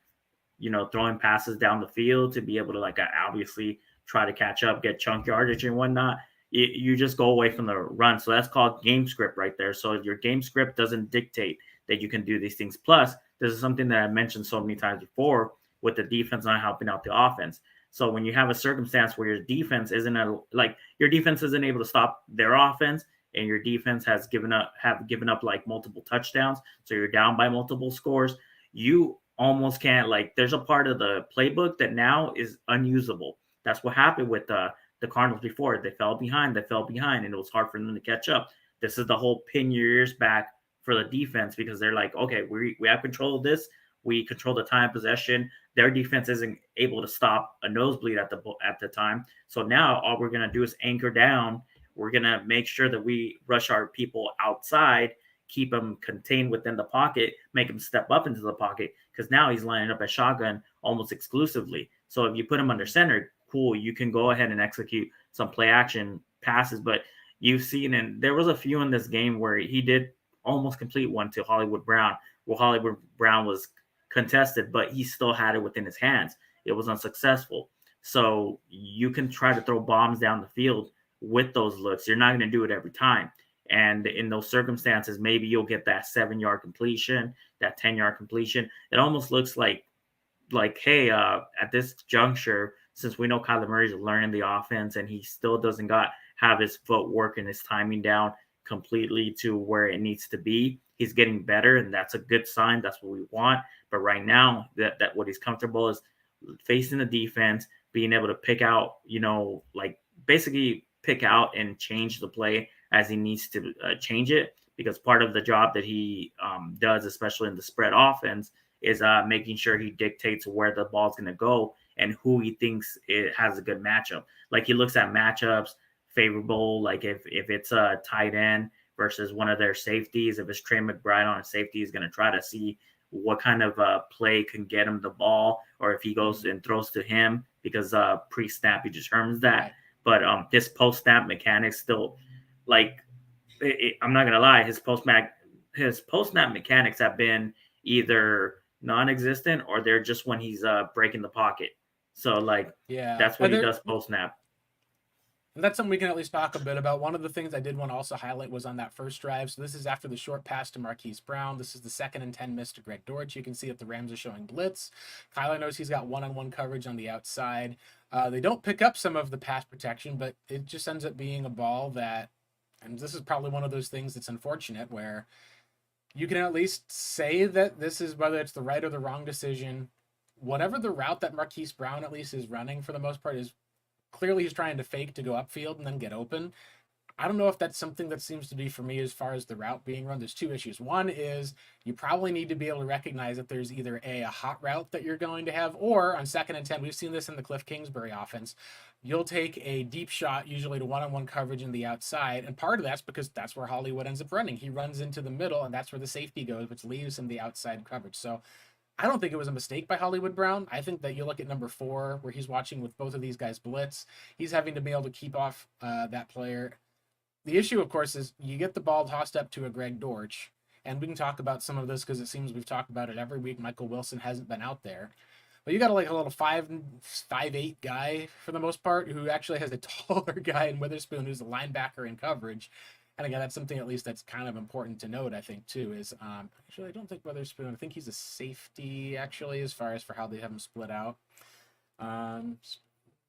throwing passes down the field to be able to like obviously try to catch up, get chunk yardage and whatnot. You just go away from the run. So that's called game script right there. So your game script doesn't dictate that you can do these things. Plus, this is something that I mentioned so many times before with the defense not helping out the offense. So when you have a circumstance where your defense isn't able to stop their offense and your defense has given up like multiple touchdowns, so you're down by multiple scores, you almost can't like there's a part of the playbook that now is unusable. That's what happened with the Cardinals before. They fell behind, and it was hard for them to catch up. This is the whole pin your ears back for the defense because they're like, okay, we have control of this. We control the time of possession. Their defense isn't able to stop a nosebleed at the time. So now all we're gonna do is anchor down. We're gonna make sure that we rush our people outside, keep them contained within the pocket, make them step up into the pocket because now he's lining up a shotgun almost exclusively. So if you put him under center, cool, you can go ahead and execute some play action passes. But you've seen, and there was a few in this game where he did almost complete one to Hollywood Brown. Well, Hollywood Brown was contested, but he still had it within his hands. It was unsuccessful. So you can try to throw bombs down the field with those looks. You're not going to do it every time. And in those circumstances, maybe you'll get that 7-yard completion, that 10-yard completion. It almost looks like hey, at this juncture, since we know Kyler Murray's learning the offense and he still doesn't have his footwork and his timing down completely to where it needs to be. He's getting better, and that's a good sign. That's what we want. But right now, that what he's comfortable is facing the defense, being able to pick out, like basically pick out and change the play as he needs to change it. Because part of the job that he does, especially in the spread offense, is making sure he dictates where the ball's going to go and who he thinks it has a good matchup. Like he looks at matchups favorable, like if it's a tight end versus one of their safeties, if it's Trey McBride on a safety, he's going to try to see what kind of play can get him the ball, or if he goes and throws to him because pre-snap he determines that. But his post-snap mechanics still, like, I'm not going to lie, his post-snap mechanics have been either non-existent or they're just when he's breaking the pocket. So like that's what he does post snap. And that's something we can at least talk a bit about. One of the things I did want to also highlight was on that first drive. So this is after the short pass to Marquise Brown. This is the 2nd and 10 miss to Greg Dortch. You can see that the Rams are showing blitz. Kyler knows he's got one-on-one coverage on the outside. They don't pick up some of the pass protection, but it just ends up being a ball that, and this is probably one of those things that's unfortunate where you can at least say that this is whether it's the right or the wrong decision. Whatever the route that Marquise Brown at least is running for the most part is clearly he's trying to fake to go upfield and then get open. I don't know if that's something that seems to be for me as far as the route being run. There's two issues. One is you probably need to be able to recognize that there's either a hot route that you're going to have, or on 2nd and 10, we've seen this in the Cliff Kingsbury offense. You'll take a deep shot, usually to one-on-one coverage in the outside, and part of that's because that's where Hollywood ends up running. He runs into the middle, and that's where the safety goes, which leaves him the outside coverage. So I don't think it was a mistake by Hollywood Brown. I think that you look at number 4, where he's watching with both of these guys blitz. He's having to be able to keep off that player. The issue, of course, is you get the ball tossed up to a Greg Dortch, and we can talk about some of this because it seems we've talked about it every week. Michael Wilson hasn't been out there, but you got like a little 5'8" guy for the most part who actually has a taller guy in Witherspoon who's a linebacker in coverage. And again, that's something at least that's kind of important to note, I think, too, is actually, I don't think Witherspoon, I think he's a safety, actually, as far as for how they have him split out.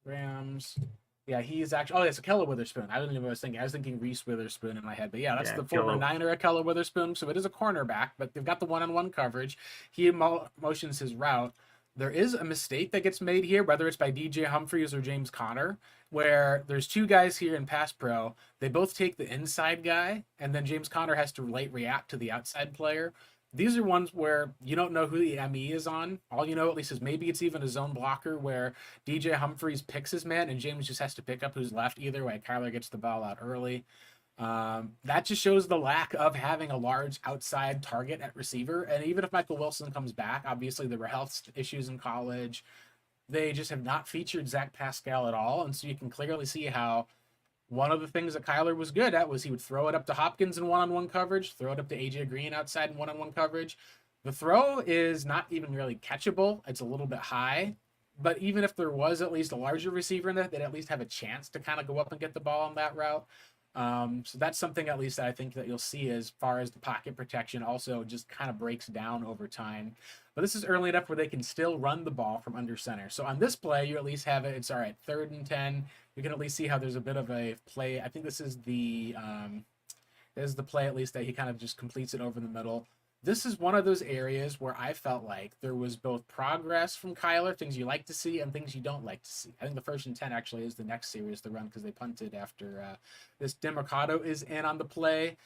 Rams. Yeah, he's actually. Oh, it's Akella Witherspoon. I don't even know what I was thinking. I was thinking Reese Witherspoon in my head. But yeah, that's the former Niner Akella Witherspoon. So it is a cornerback, but they've got the one-on-one coverage. He motions his route. There is a mistake that gets made here, whether it's by DJ Humphries or James Conner, where there's two guys here in pass pro. They both take the inside guy, and then James Conner has to react to the outside player. These are ones where you don't know who the ME is on. All you know, at least, is maybe it's even a zone blocker where DJ Humphries picks his man and James just has to pick up who's left. Either way, Kyler gets the ball out early. That just shows the lack of having a large outside target at receiver. And even if Michael Wilson comes back, obviously there were health issues in college. They just have not featured Zach Pascal at all. And so you can clearly see how one of the things that Kyler was good at was he would throw it up to Hopkins in one-on-one coverage, throw it up to AJ Green outside in one-on-one coverage. The throw is not even really catchable. It's a little bit high. But even if there was at least a larger receiver in there, they'd at least have a chance to kind of go up and get the ball on that route. So that's something at least that I think that you'll see as far as the pocket protection also just kind of breaks down over time. But this is early enough where they can still run the ball from under center. So on this play, you at least have it. It's all right, 3rd and 10. You can at least see how there's a bit of a play. I think this is the play at least that he kind of just completes it over the middle. This is one of those areas where I felt like there was both progress from Kyler, things you like to see, and things you don't like to see. I think the 1st and 10 actually is the next series to run because they punted after this Demercado is in on the play.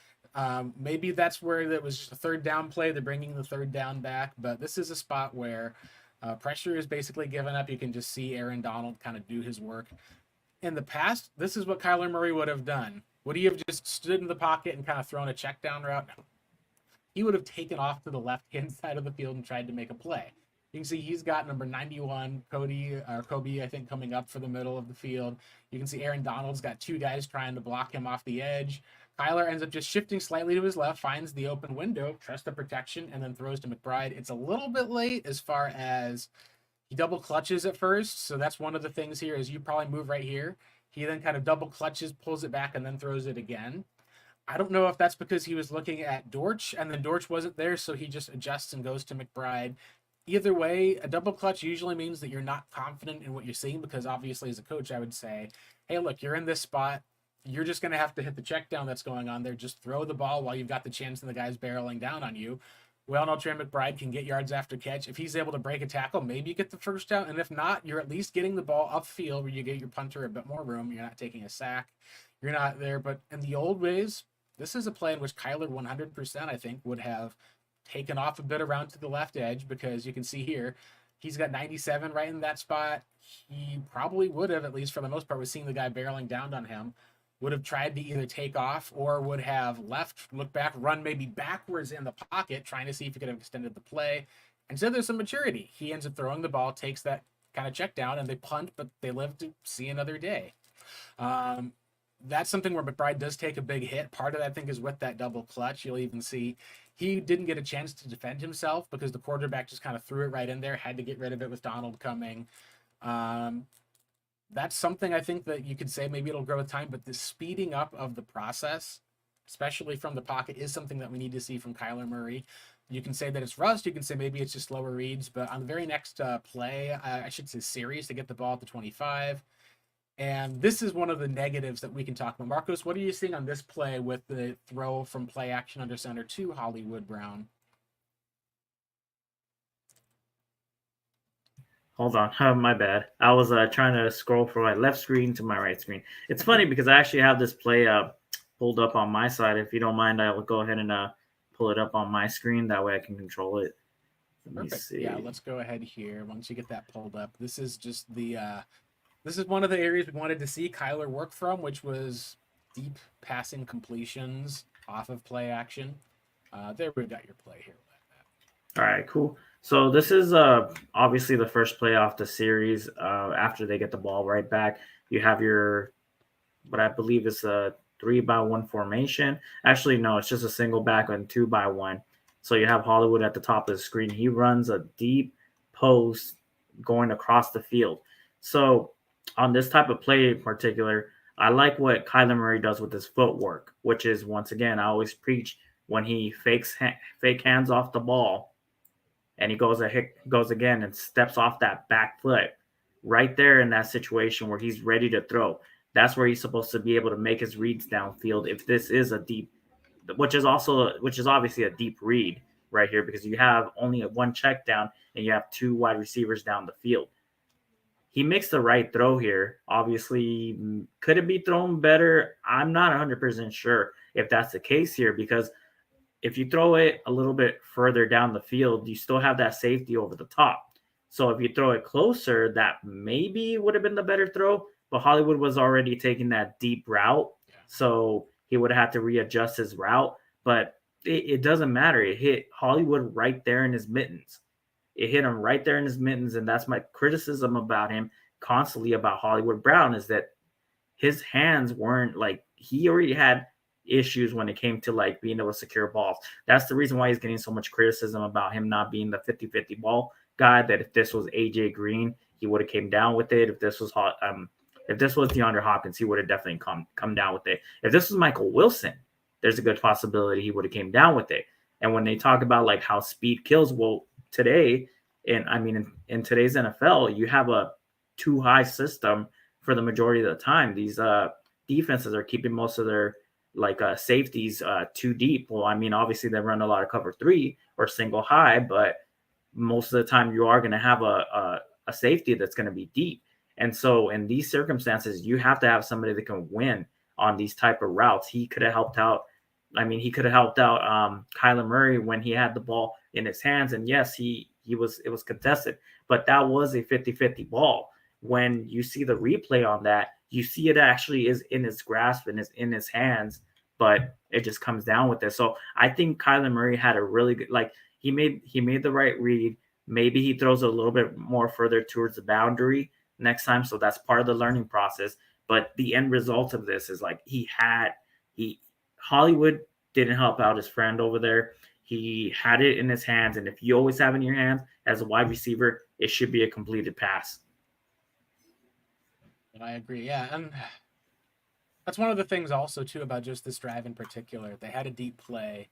Maybe that's where it was just a 3rd down play. They're bringing the 3rd down back, but this is a spot where pressure is basically given up. You can just see Aaron Donald kind of do his work. In the past, this is what Kyler Murray would have done. Would he have just stood in the pocket and kind of thrown a check down route? No. He would have taken off to the left-hand side of the field and tried to make a play. You can see he's got number 91, Kobe, I think, coming up for the middle of the field. You can see Aaron Donald's got 2 guys trying to block him off the edge. Kyler ends up just shifting slightly to his left, finds the open window, trusts the protection, and then throws to McBride. It's a little bit late as far as he double clutches at first. So that's one of the things here is you probably move right here. He then kind of double clutches, pulls it back, and then throws it again. I don't know if that's because he was looking at Dortch and then Dortch wasn't there, so he just adjusts and goes to McBride. Either way, a double clutch usually means that you're not confident in what you're seeing because obviously as a coach, I would say, hey, look, you're in this spot. You're just going to have to hit the check down that's going on there. Just throw the ball while you've got the chance and the guy's barreling down on you. We all know Trey McBride can get yards after catch. If he's able to break a tackle, maybe you get the 1st down. And if not, you're at least getting the ball upfield where you get your punter a bit more room. You're not taking a sack. You're not there. But in the old ways, this is a play in which Kyler 100%, I think, would have taken off a bit around to the left edge because you can see here, he's got 97 right in that spot. He probably would have, at least for the most part, was seeing the guy barreling down on him, would have tried to either take off or would have left, look back, run maybe backwards in the pocket, trying to see if he could have extended the play. Instead, there's some maturity. He ends up throwing the ball, takes that kind of check down, and they punt, but they live to see another day. That's something where McBride does take a big hit. Part of that, I think, is with that double clutch. You'll even see he didn't get a chance to defend himself because the quarterback just kind of threw it right in there, had to get rid of it with Donald coming. That's something I think that you could say maybe it'll grow with time, but the speeding up of the process, especially from the pocket, is something that we need to see from Kyler Murray. You can say that it's rust. You can say maybe it's just slower reads, but on the very next play, I should say series, to get the ball at the 25. And this is one of the negatives that we can talk about. Marcos, what are you seeing on this play with the throw from play action under center to Hollywood Brown? Hold on. My bad. I was trying to scroll from my left screen to my right screen. It's funny because I actually have this play up pulled up on my side. If you don't mind, I will go ahead and pull it up on my screen. That way I can control it. Let me Perfect. Yeah, see. let's go ahead here. Once you get that pulled up, this is just the this is one of the areas we wanted to see Kyler work from, which was deep passing completions off of play action. There we got your play here. All right, cool. So this is obviously the first play off the series. After they get the ball right back, you have your what I believe is a 3-by-1 formation. Actually, no, it's just a single back and 2-by-1. So you have Hollywood at the top of the screen. He runs a deep post going across the field. So on this type of play in particular, I like what Kyler Murray does with his footwork, which is once again I always preach when he fake hands off the ball and he goes again and steps off that back foot right there in that situation where he's ready to throw. That's where he's supposed to be able to make his reads downfield. If this is a deep, which is obviously a deep read right here because you have only one check down and you have two wide receivers down the field. He makes the right throw here. Obviously, could it be thrown better? I'm not 100% sure if that's the case here because if you throw it a little bit further down the field, you still have that safety over the top. So if you throw it closer, that maybe would have been the better throw. But Hollywood was already taking that deep route. So he would have had to readjust his route. But it doesn't matter. It hit Hollywood right there in his mittens. It hit him right there in his mittens. And that's my criticism about him constantly about Hollywood Brown is that his hands weren't like he already had issues when it came to like being able to secure balls. That's the reason why he's getting so much criticism about him not being the 50-50 ball guy. That if this was AJ Green, he would have came down with it. If this was DeAndre Hopkins, he would have definitely come down with it. If this was Michael Wilson, there's a good possibility he would have came down with it. And when they talk about like how speed kills, well, today, and I mean in today's NFL, you have a too high system for the majority of the time. These defenses are keeping most of their safeties too deep. Well, I mean, obviously they run a lot of cover three or single high, but most of the time you are going to have a safety that's going to be deep. And so in these circumstances, you have to have somebody that can win on these type of routes. He could have helped out. I mean, he could have helped out Kyler Murray when he had the ball in his hands. And yes, it was contested, but that was a 50-50 ball. When you see the replay on that, you see it actually is in his grasp and is in his hands, but it just comes down with it. So I think Kyler Murray had a really good, he made the right read. Maybe he throws a little bit more further towards the boundary next time. So that's part of the learning process. But the end result of this is like Hollywood didn't help out his friend over there. He had it in his hands. And if you always have it in your hands as a wide receiver, it should be a completed pass. I agree. Yeah, and that's one of the things also too about just this drive in particular. They had a deep play.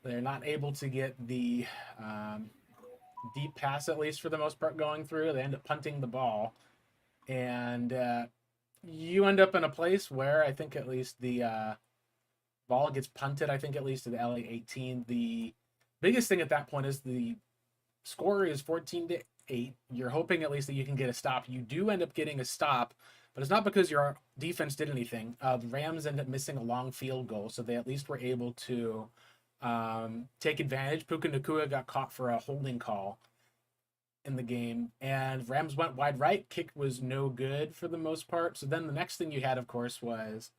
They're not able to get the deep pass at least for the most part going through. They end up punting the ball, and you end up in a place where I think at least the ball gets punted. I think at least to the LA 18. The biggest thing at that point is the score is 14-8. You're hoping at least that you can get a stop. You do end up getting a stop, but it's not because your defense did anything. The Rams end up missing a long field goal, so they at least were able to take advantage. Puka Nacua got caught for a holding call in the game, and Rams went wide right. Kick was no good for the most part. So then the next thing you had, of course, was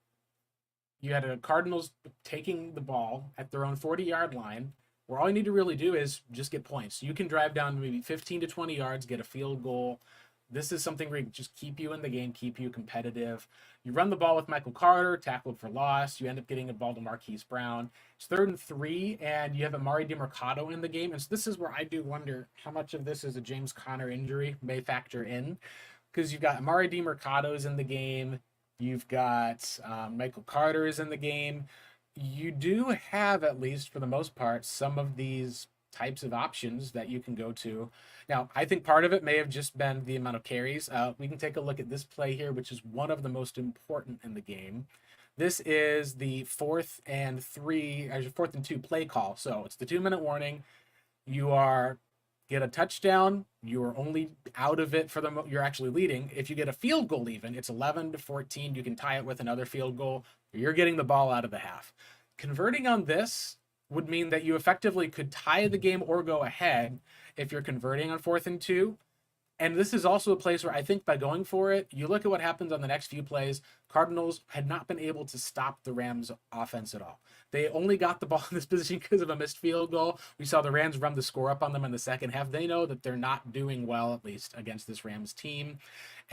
you had a Cardinals taking the ball at their own 40-yard line, where all you need to really do is just get points. You can drive down maybe 15 to 20 yards, get a field goal. This is something where you just keep you in the game, keep you competitive. You run the ball with Michael Carter, tackled for loss. You end up getting a ball to Marquise Brown. It's 3rd and 3, and you have Amari DiMercado in the game. And so this is where I do wonder how much of this is a James Conner injury may factor in, because you've got Amari DiMercado's in the game. You've got Michael Carter is in the game. You do have, at least for the most part, some of these types of options that you can go to. Now, I think part of it may have just been the amount of carries. We can take a look at this play here, which is one of the most important in the game. This is the 4th and 2 play call. So it's the 2-minute warning. You are get a touchdown, you're only out of it for you're actually leading. If you get a field goal, even it's 11-14. You can tie it with another field goal. You're getting the ball out of the half. Converting on this would mean that you effectively could tie the game or go ahead if you're converting on 4th and 2. And this is also a place where I think by going for it, you look at what happens on the next few plays. Cardinals had not been able to stop the Rams' offense at all. They only got the ball in this position because of a missed field goal. We saw the Rams run the score up on them in the second half. They know that they're not doing well, at least against this Rams team.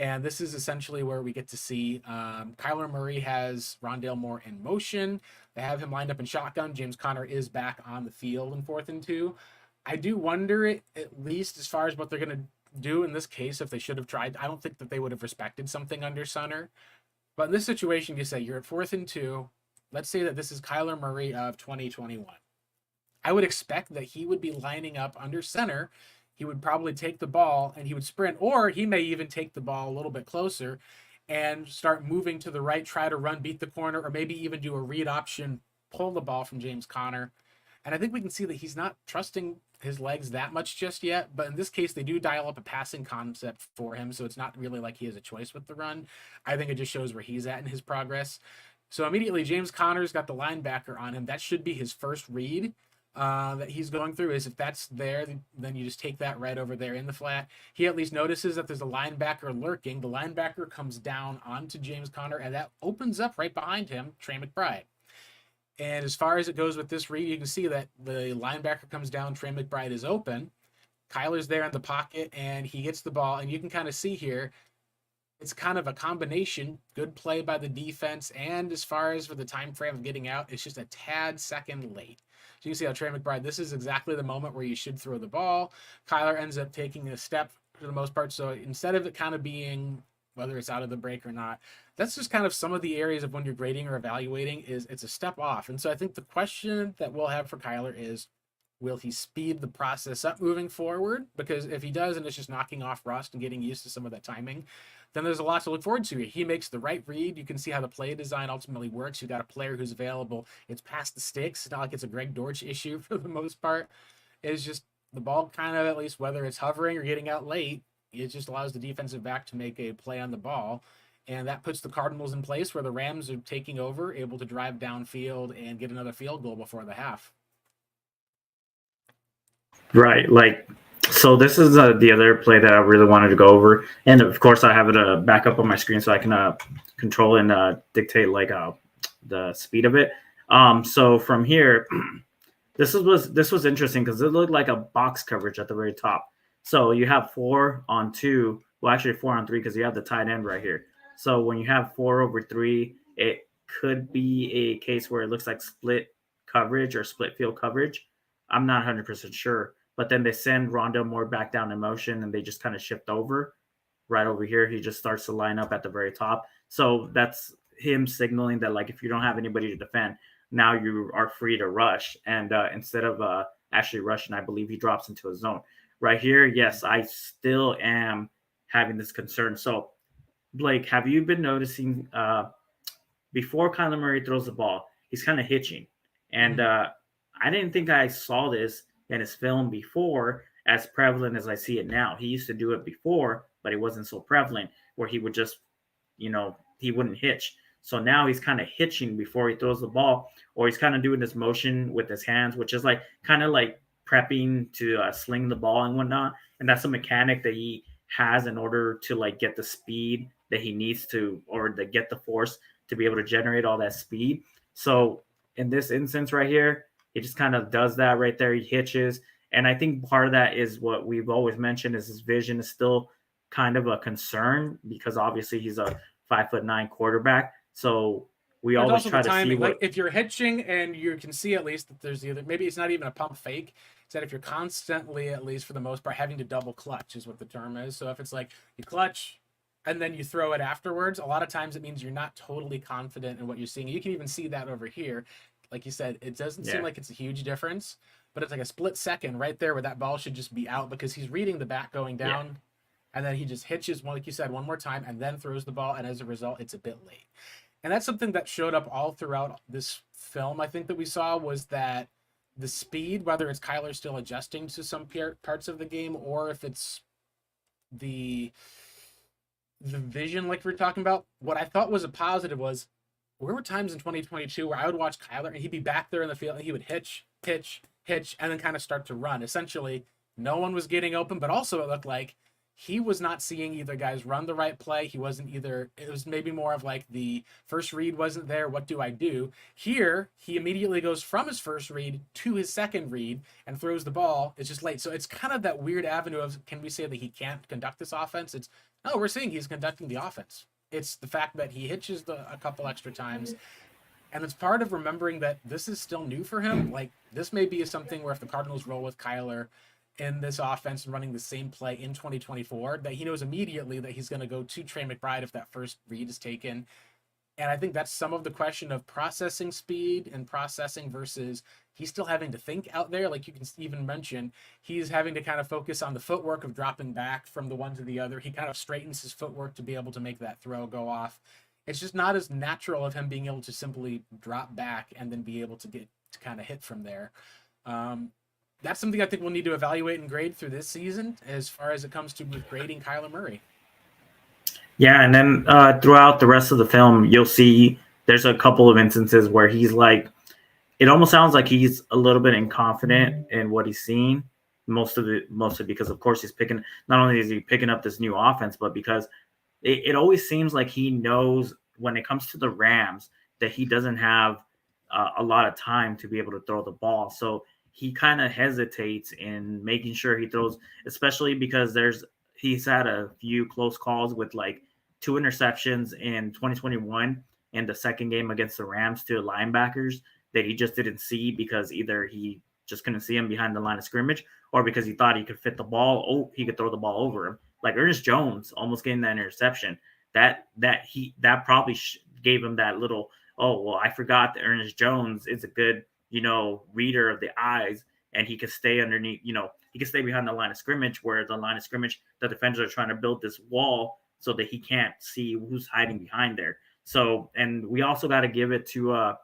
And this is essentially where we get to see Kyler Murray has Rondale Moore in motion. They have him lined up in shotgun. James Conner is back on the field in 4th and 2. I do wonder, at least as far as what they're going to do in this case, if they should have tried. I don't think that they would have respected something under center. But in this situation, you say you're at 4th and 2. Let's say that this is Kyler Murray of 2021. I would expect that he would be lining up under center. He would probably take the ball and he would sprint, or he may even take the ball a little bit closer and start moving to the right, try to run, beat the corner, or maybe even do a read option, pull the ball from James Conner. And I think we can see that he's not trusting his legs that much just yet. But in this case, they do dial up a passing concept for him. So it's not really like he has a choice with the run. I think it just shows where he's at in his progress. So immediately, James Conner's got the linebacker on him. That should be his first read that he's going through. Is if that's there, then you just take that right over there in the flat. He at least notices that there's a linebacker lurking. The linebacker comes down onto James Conner, and that opens up right behind him, Trey McBride. And as far as it goes with this read, you can see that the linebacker comes down, Trey McBride is open. Kyler's there in the pocket, and he gets the ball. And you can kind of see here, it's kind of a combination. Good play by the defense. And as far as for the time frame of getting out, it's just a tad second late. So you can see how Trey McBride, this is exactly the moment where you should throw the ball. Kyler ends up taking a step for the most part. So instead of it kind of being whether it's out of the break or not, that's just kind of some of the areas of when you're grading or evaluating is it's a step off. And so I think the question that we'll have for Kyler is, will he speed the process up moving forward? Because if he does, and it's just knocking off rust and getting used to some of that timing, then there's a lot to look forward to. He makes the right read. You can see how the play design ultimately works. You've got a player who's available. It's past the sticks. It's not like it's a Greg Dortch issue for the most part. It's just the ball kind of, at least whether it's hovering or getting out late, it just allows the defensive back to make a play on the ball. And that puts the Cardinals in place where the Rams are taking over, able to drive downfield and get another field goal before the half. Right. Like, so this is the other play that I really wanted to go over. And of course, I have it back up on my screen so I can control and dictate like the speed of it. So from here, this was interesting because it looked like a box coverage at the very top. So you have 4-on-2. Well, actually 4-on-3 because you have the tight end right here. So when you have 4/3, it could be a case where it looks like split coverage or split field coverage. I'm not 100% sure. But then they send Rondale Moore back down in motion and they just kind of shift over right over here. He just starts to line up at the very top. So that's him signaling that, like, if you don't have anybody to defend, now you are free to rush. And instead of actually rushing, I believe he drops into a zone. Right here, yes, I still am having this concern. So, Blake, have you been noticing before Kyler Murray throws the ball, he's kind of hitching. And I didn't think I saw this in his film before as prevalent as I see it now. He used to do it before, but it wasn't so prevalent where he would just, he wouldn't hitch. So now he's kind of hitching before he throws the ball, or he's kind of doing this motion with his hands, which is like kind of like prepping to sling the ball and whatnot. And that's a mechanic that he has in order to like get the speed that he needs to, or to get the force to be able to generate all that speed. So in this instance right here, he just kind of does that right there. He hitches. And I think part of that is what we've always mentioned is his vision is still kind of a concern because obviously he's a 5'9" quarterback. So we There's always also try the to see timing. what, Like if you're hitching and you can see at least that there's the other, maybe it's not even a pump fake. It's that if you're constantly, at least for the most part, having to double clutch is what the term is. So if it's like you clutch and then you throw it afterwards, a lot of times it means you're not totally confident in what you're seeing. You can even see that over here. Like you said, it doesn't seem like it's a huge difference, but it's like a split second right there where that ball should just be out because he's reading the back going down. And then he just hitches, like you said, one more time and then throws the ball. And as a result, it's a bit late. And that's something that showed up all throughout this film, I think, that we saw was that the speed, whether it's Kyler still adjusting to some parts of the game, or if it's the the vision, like we are talking about. What I thought was a positive was there were times in 2022 where I would watch Kyler and he'd be back there in the field and he would hitch, hitch, hitch, and then kind of start to run. Essentially, no one was getting open, but also it looked like he was not seeing either guys run the right play. He wasn't either, it was maybe more of like the first read wasn't there. What do I do? Here, he immediately goes from his first read to his second read and throws the ball. It's just late. So it's kind of that weird avenue of, can we say that he can't conduct this offense? It's, no, we're saying he's conducting the offense. It's the fact that he hitches a couple extra times. And it's part of remembering that this is still new for him. Like, this may be something where if the Cardinals roll with Kyler in this offense and running the same play in 2024, that he knows immediately that he's going to go to Trey McBride if that first read is taken. And I think that's some of the question of processing speed and processing versus he's still having to think out there. Like you can even mention, he's having to kind of focus on the footwork of dropping back from the one to the other. He kind of straightens his footwork to be able to make that throw go off. It's just not as natural of him being able to simply drop back and then be able to get to kind of hit from there. That's something I think we'll need to evaluate and grade through this season as far as it comes to grading Kyler Murray. Yeah, and then throughout the rest of the film, you'll see there's a couple of instances where he's like, it almost sounds like he's a little bit inconfident in what he's seeing. Mostly because, of course, he's picking. Not only is he picking up this new offense, but because it always seems like he knows when it comes to the Rams that he doesn't have a lot of time to be able to throw the ball. So he kind of hesitates in making sure he throws, especially because he's had a few close calls with like 2 interceptions in 2021 in the second game against the Rams to linebackers that he just didn't see because either he just couldn't see him behind the line of scrimmage or because he thought he could fit the ball. Oh, he could throw the ball over him. Like Ernest Jones almost getting that interception. That probably gave him that little, oh, well, I forgot that Ernest Jones is a good, reader of the eyes and he could stay underneath, he can stay behind the line of scrimmage where the line of scrimmage, the defenders are trying to build this wall so that he can't see who's hiding behind there. So, and we also got to give it to, I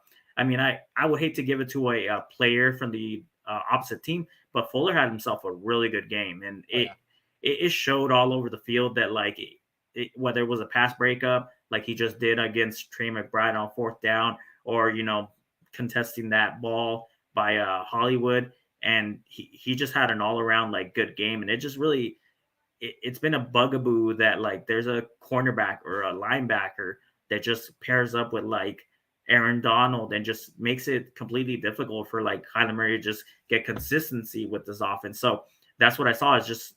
would hate to give it to a player from the opposite team, but Fuller had himself a really good game. And it showed all over the field that like whether it was a pass breakup, like he just did against Trey McBride on 4th down or, contesting that ball by Hollywood. And he just had an all around like good game. And it just really, it's been a bugaboo that like there's a cornerback or a linebacker that just pairs up with like Aaron Donald and just makes it completely difficult for like Kyler Murray to just get consistency with this offense. So that's what I saw is just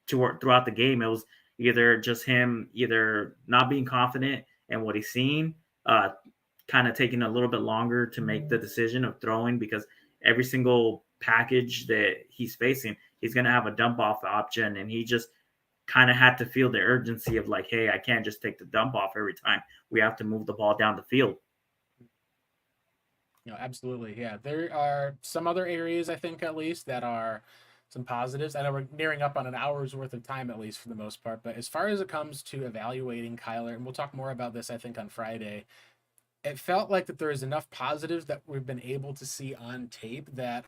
throughout the game. It was either just him either not being confident in what he's seeing, kind of taking a little bit longer to make the decision of throwing because every single package that he's facing, he's going to have a dump off option. And he just kind of had to feel the urgency of like, hey, I can't just take the dump off every time. We have to move the ball down the field. Absolutely. Yeah. There are some other areas, I think, at least, that are some positives. I know we're nearing up on an hour's worth of time, at least for the most part. But as far as it comes to evaluating Kyler, and we'll talk more about this, I think, on Friday, it felt like that there is enough positives that we've been able to see on tape that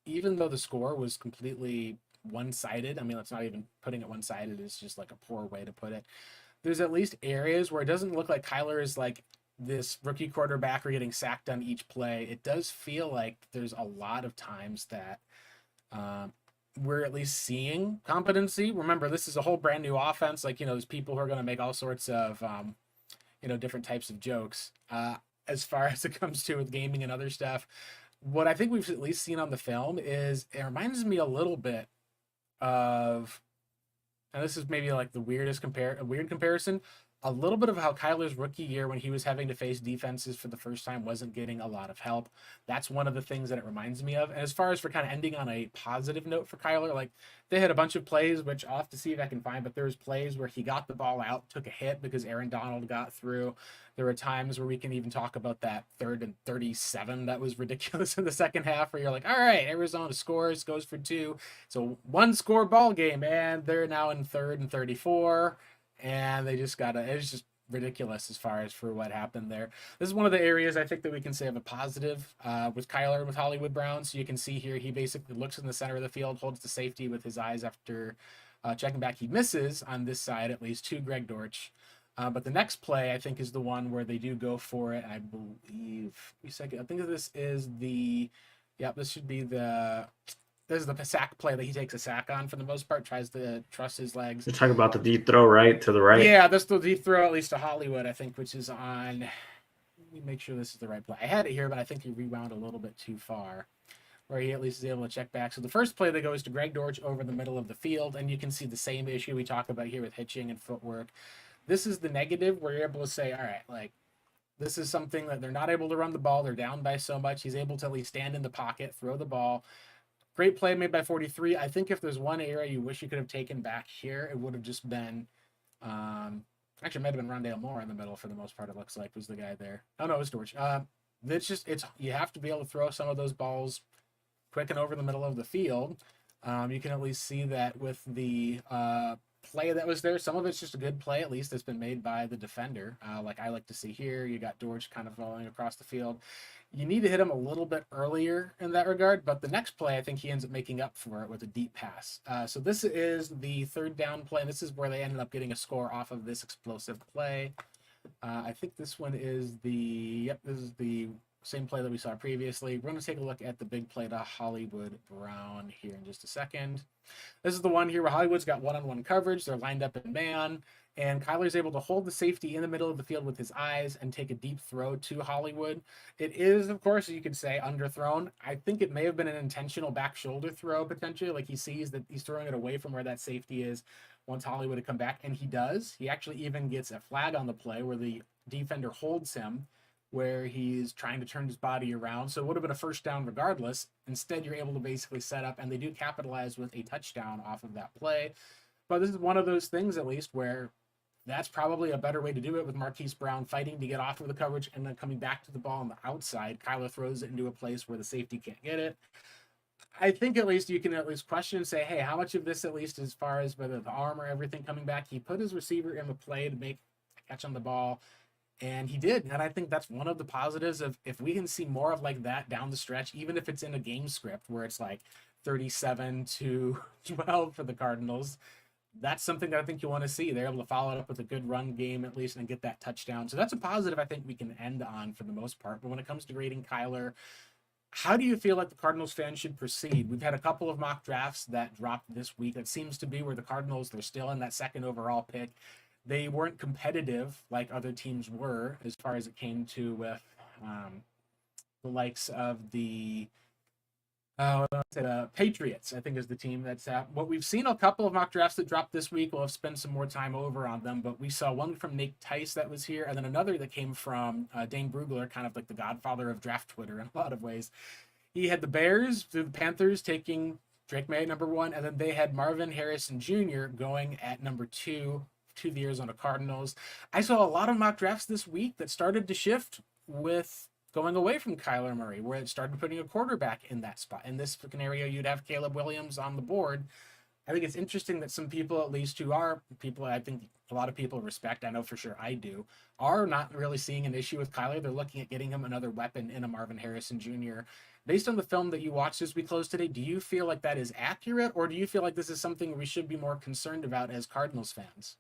even though the score was completely one-sided, I mean, it's not even putting it one-sided, it's just like a poor way to put it. There's at least areas where it doesn't look like Kyler is like this rookie quarterback or getting sacked on each play. It does feel like there's a lot of times that we're at least seeing competency. Remember, this is a whole brand new offense. Like, there's people who are going to make all sorts of, different types of jokes as far as it comes to with gaming and other stuff. What I think we've at least seen on the film is it reminds me a little bit of, and this is maybe like the weird comparison, a little bit of how Kyler's rookie year when he was having to face defenses for the first time wasn't getting a lot of help. That's one of the things that it reminds me of. And as far as for kind of ending on a positive note for Kyler, like they had a bunch of plays, which I'll have to see if I can find, but there was plays where he got the ball out, took a hit because Aaron Donald got through. There were times where we can even talk about that 3rd and 37 that was ridiculous in the second half where you're like, all right, Arizona scores, goes for 2. So 1-score ball game, and they're now in 3rd and 34. And they just it's just ridiculous as far as for what happened there. This is one of the areas I think that we can say of a positive with Kyler and with Hollywood Brown. So you can see here, he basically looks in the center of the field, holds the safety with his eyes after checking back. He misses on this side, at least, to Greg Dortch. But the next play, I think, is the one where they do go for it. I believe, I think this is this should be this is the sack play that he takes a sack on for the most part, tries to trust his legs. You're talking about the deep throw, right? To the right? Yeah, that's the deep throw, at least to Hollywood, I think, which is on. Let me make sure this is the right play. I had it here, but I think he rewound a little bit too far, where he at least is able to check back. So the first play that goes to Greg Dortch over the middle of the field, and you can see the same issue we talk about here with hitching and footwork. This is the negative where you're able to say, all right, like, this is something that they're not able to run the ball. They're down by so much. He's able to at least stand in the pocket, throw the ball. Great play made by 43. I think if there's one area you wish you could have taken back here, it would have just been, actually, it might have been Rondale Moore in the middle for the most part. It looks like was the guy there. Oh no, it was Dortch. You have to be able to throw some of those balls quick and over the middle of the field. You can at least see that with the play that was there. Some of it's just a good play, at least, that's been made by the defender. Like I like to see here, you got Dortch kind of falling across the field. You need to hit him a little bit earlier in that regard, but the next play, I think he ends up making up for it with a deep pass. So this is the third down play, and this is where they ended up getting a score off of this explosive play. I think this one is this is the same play that we saw previously. We're going to take a look at the big play to Hollywood Brown here in just a second. This is the one here where Hollywood's got one-on-one coverage. They're lined up in man, and Kyler's able to hold the safety in the middle of the field with his eyes and take a deep throw to Hollywood. It is, of course, you could say, underthrown. I think it may have been an intentional back shoulder throw, potentially. Like he sees that he's throwing it away from where that safety is, wants Hollywood to come back, and he does. He actually even gets a flag on the play where the defender holds him, where he's trying to turn his body around. So it would have been a first down regardless. Instead, you're able to basically set up, and they do capitalize with a touchdown off of that play. But this is one of those things, at least, where that's probably a better way to do it, with Marquise Brown fighting to get off of the coverage and then coming back to the ball on the outside. Kyler throws it into a place where the safety can't get it. I think at least you can at least question and say, hey, how much of this, at least as far as whether the arm or everything coming back, he put his receiver in the play to make a catch on the ball. And he did. And I think that's one of the positives of if we can see more of like that down the stretch, even if it's in a game script where it's like 37-12 for the Cardinals, that's something that I think you want to see. They're able to follow it up with a good run game at least and get that touchdown. So that's a positive I think we can end on for the most part. But when it comes to grading Kyler, how do you feel like the Cardinals fans should proceed? We've had a couple of mock drafts that dropped this week. It seems to be where the Cardinals, they're still in that second overall pick. They weren't competitive like other teams were as far as it came to with the likes of the Patriots, I think is the team that's what we've seen a couple of mock drafts that dropped this week. We'll have spent some more time over on them, but we saw one from Nate Tice that was here, and then another that came from Dane Brugler, kind of like the godfather of draft Twitter in a lot of ways. He had the Bears through the Panthers taking Drake May at number 1, and then they had Marvin Harrison Jr. going at number 2 to the Arizona Cardinals. I saw a lot of mock drafts this week that started to shift with going away from Kyler Murray, where it started putting a quarterback in that spot. In this scenario, you'd have Caleb Williams on the board. I think it's interesting that some people, at least who are people I think a lot of people respect, I know for sure I do, are not really seeing an issue with Kyler. They're looking at getting him another weapon in a Marvin Harrison Jr. Based on the film that you watched as we close today, do you feel like that is accurate, or do you feel like this is something we should be more concerned about as Cardinals fans?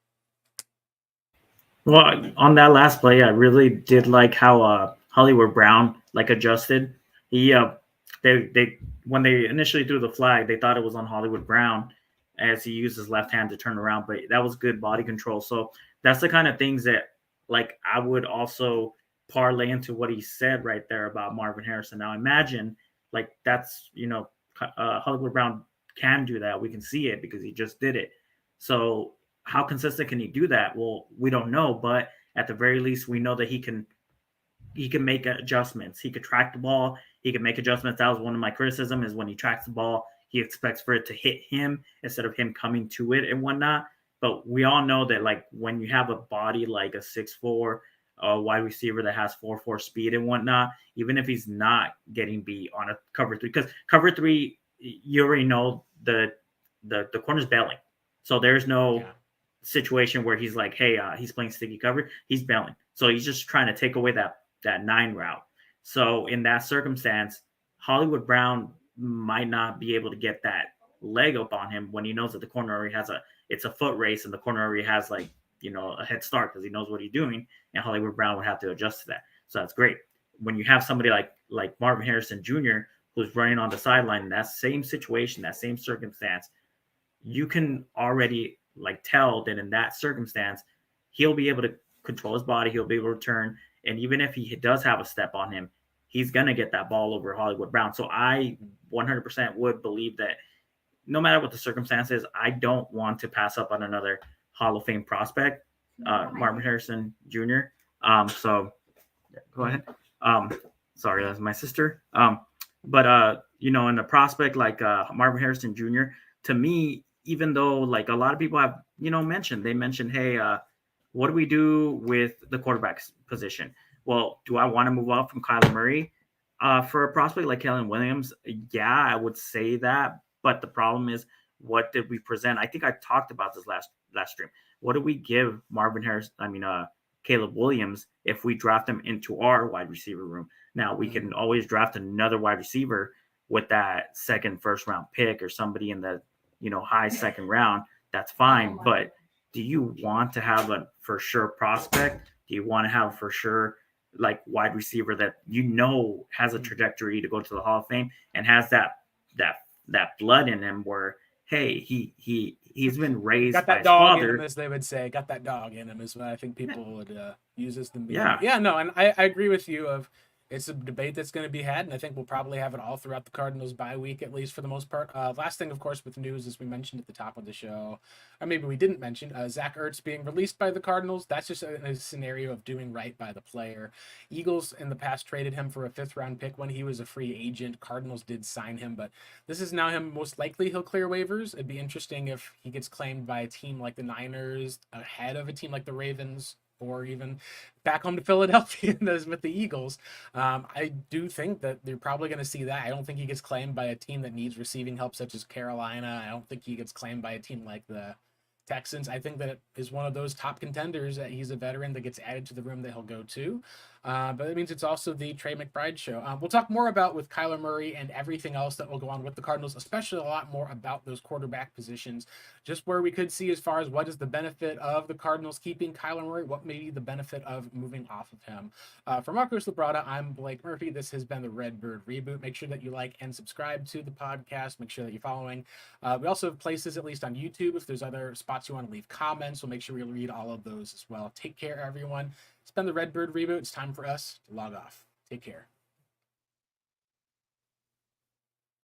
Well, on that last play, I really did like how Hollywood Brown adjusted. He they when they initially threw the flag, they thought it was on Hollywood Brown as he used his left hand to turn around, but that was good body control. So that's the kind of things that I would also parlay into what he said right there about Marvin Harrison. Now imagine that's Hollywood Brown can do that. We can see it because he just did it. So how consistent can he do that? Well, we don't know, but at the very least, we know that he can make adjustments. He could track the ball. He can make adjustments. That was one of my criticism is when he tracks the ball, he expects for it to hit him instead of him coming to it and whatnot. But we all know that when you have a body like a 6'4", a wide receiver that has 4.4 speed and whatnot, even if he's not getting beat on a cover 3, because cover 3, you already know the corner's bailing. So there's no situation where he's like, hey, he's playing sticky cover, he's bailing. So he's just trying to take away that 9 route. So in that circumstance, Hollywood Brown might not be able to get that leg up on him when he knows that the corner already has it's a foot race and the corner already has like, a head start because he knows what he's doing, and Hollywood Brown would have to adjust to that. So that's great. When you have somebody like Marvin Harrison Jr. who's running on the sideline in that same situation, that same circumstance, you can already like tell that in that circumstance, he'll be able to control his body, he'll be able to turn, and even if he does have a step on him, he's gonna get that ball over Hollywood Brown. So I 100% would believe that no matter what the circumstances, I don't want to pass up on another Hall of Fame prospect, Marvin Harrison Jr. So go ahead. Sorry, that's my sister. But in a prospect like Marvin Harrison Jr., to me, even though like a lot of people have mentioned, hey, what do we do with the quarterback position? Well, do I want to move up from Kyler Murray for a prospect like Kellen Williams? Yeah, I would say that. But the problem is, what did we present? I think I talked about this last stream. What do we give Marvin Harris? Caleb Williams if we draft him into our wide receiver room? Now we can always draft another wide receiver with that first round pick or somebody in the high second round. That's fine. But do you want to have a for sure prospect? Do you want to have for sure like wide receiver that has a trajectory to go to the Hall of Fame and has that blood in him where, hey, he's been raised got by that his dog father. in him, as they would say. Got that dog in him is what I think people would use as the Yeah. Yeah, no, and I agree with you. It's a debate that's going to be had, and I think we'll probably have it all throughout the Cardinals bye week, at least for the most part. Last thing, of course, with news, as we mentioned at the top of the show, or maybe we didn't mention, Zach Ertz being released by the Cardinals. That's just a scenario of doing right by the player. Eagles in the past traded him for a 5th-round pick when he was a free agent. Cardinals did sign him, but this is now him. Most likely he'll clear waivers. It'd be interesting if he gets claimed by a team like the Niners ahead of a team like the Ravens, or even back home to Philadelphia with the Eagles. I do think that they're probably going to see that. I don't think he gets claimed by a team that needs receiving help, such as Carolina. I don't think he gets claimed by a team like the Texans. I think that it is one of those top contenders that he's a veteran that gets added to the room that he'll go to. But it means it's also the Trey McBride show. We'll talk more about with Kyler Murray and everything else that will go on with the Cardinals, especially a lot more about those quarterback positions, just where we could see as far as what is the benefit of the Cardinals keeping Kyler Murray, what may be the benefit of moving off of him. For Marcos Labrada, I'm Blake Murphy. This has been the Redbird Reboot. Make sure that you like and subscribe to the podcast. Make sure that you're following. We also have places, at least on YouTube, if there's other spots you want to leave comments, we'll make sure we read all of those as well. Take care, everyone. It's been the Redbird Reboot. It's time for us to log off. Take care.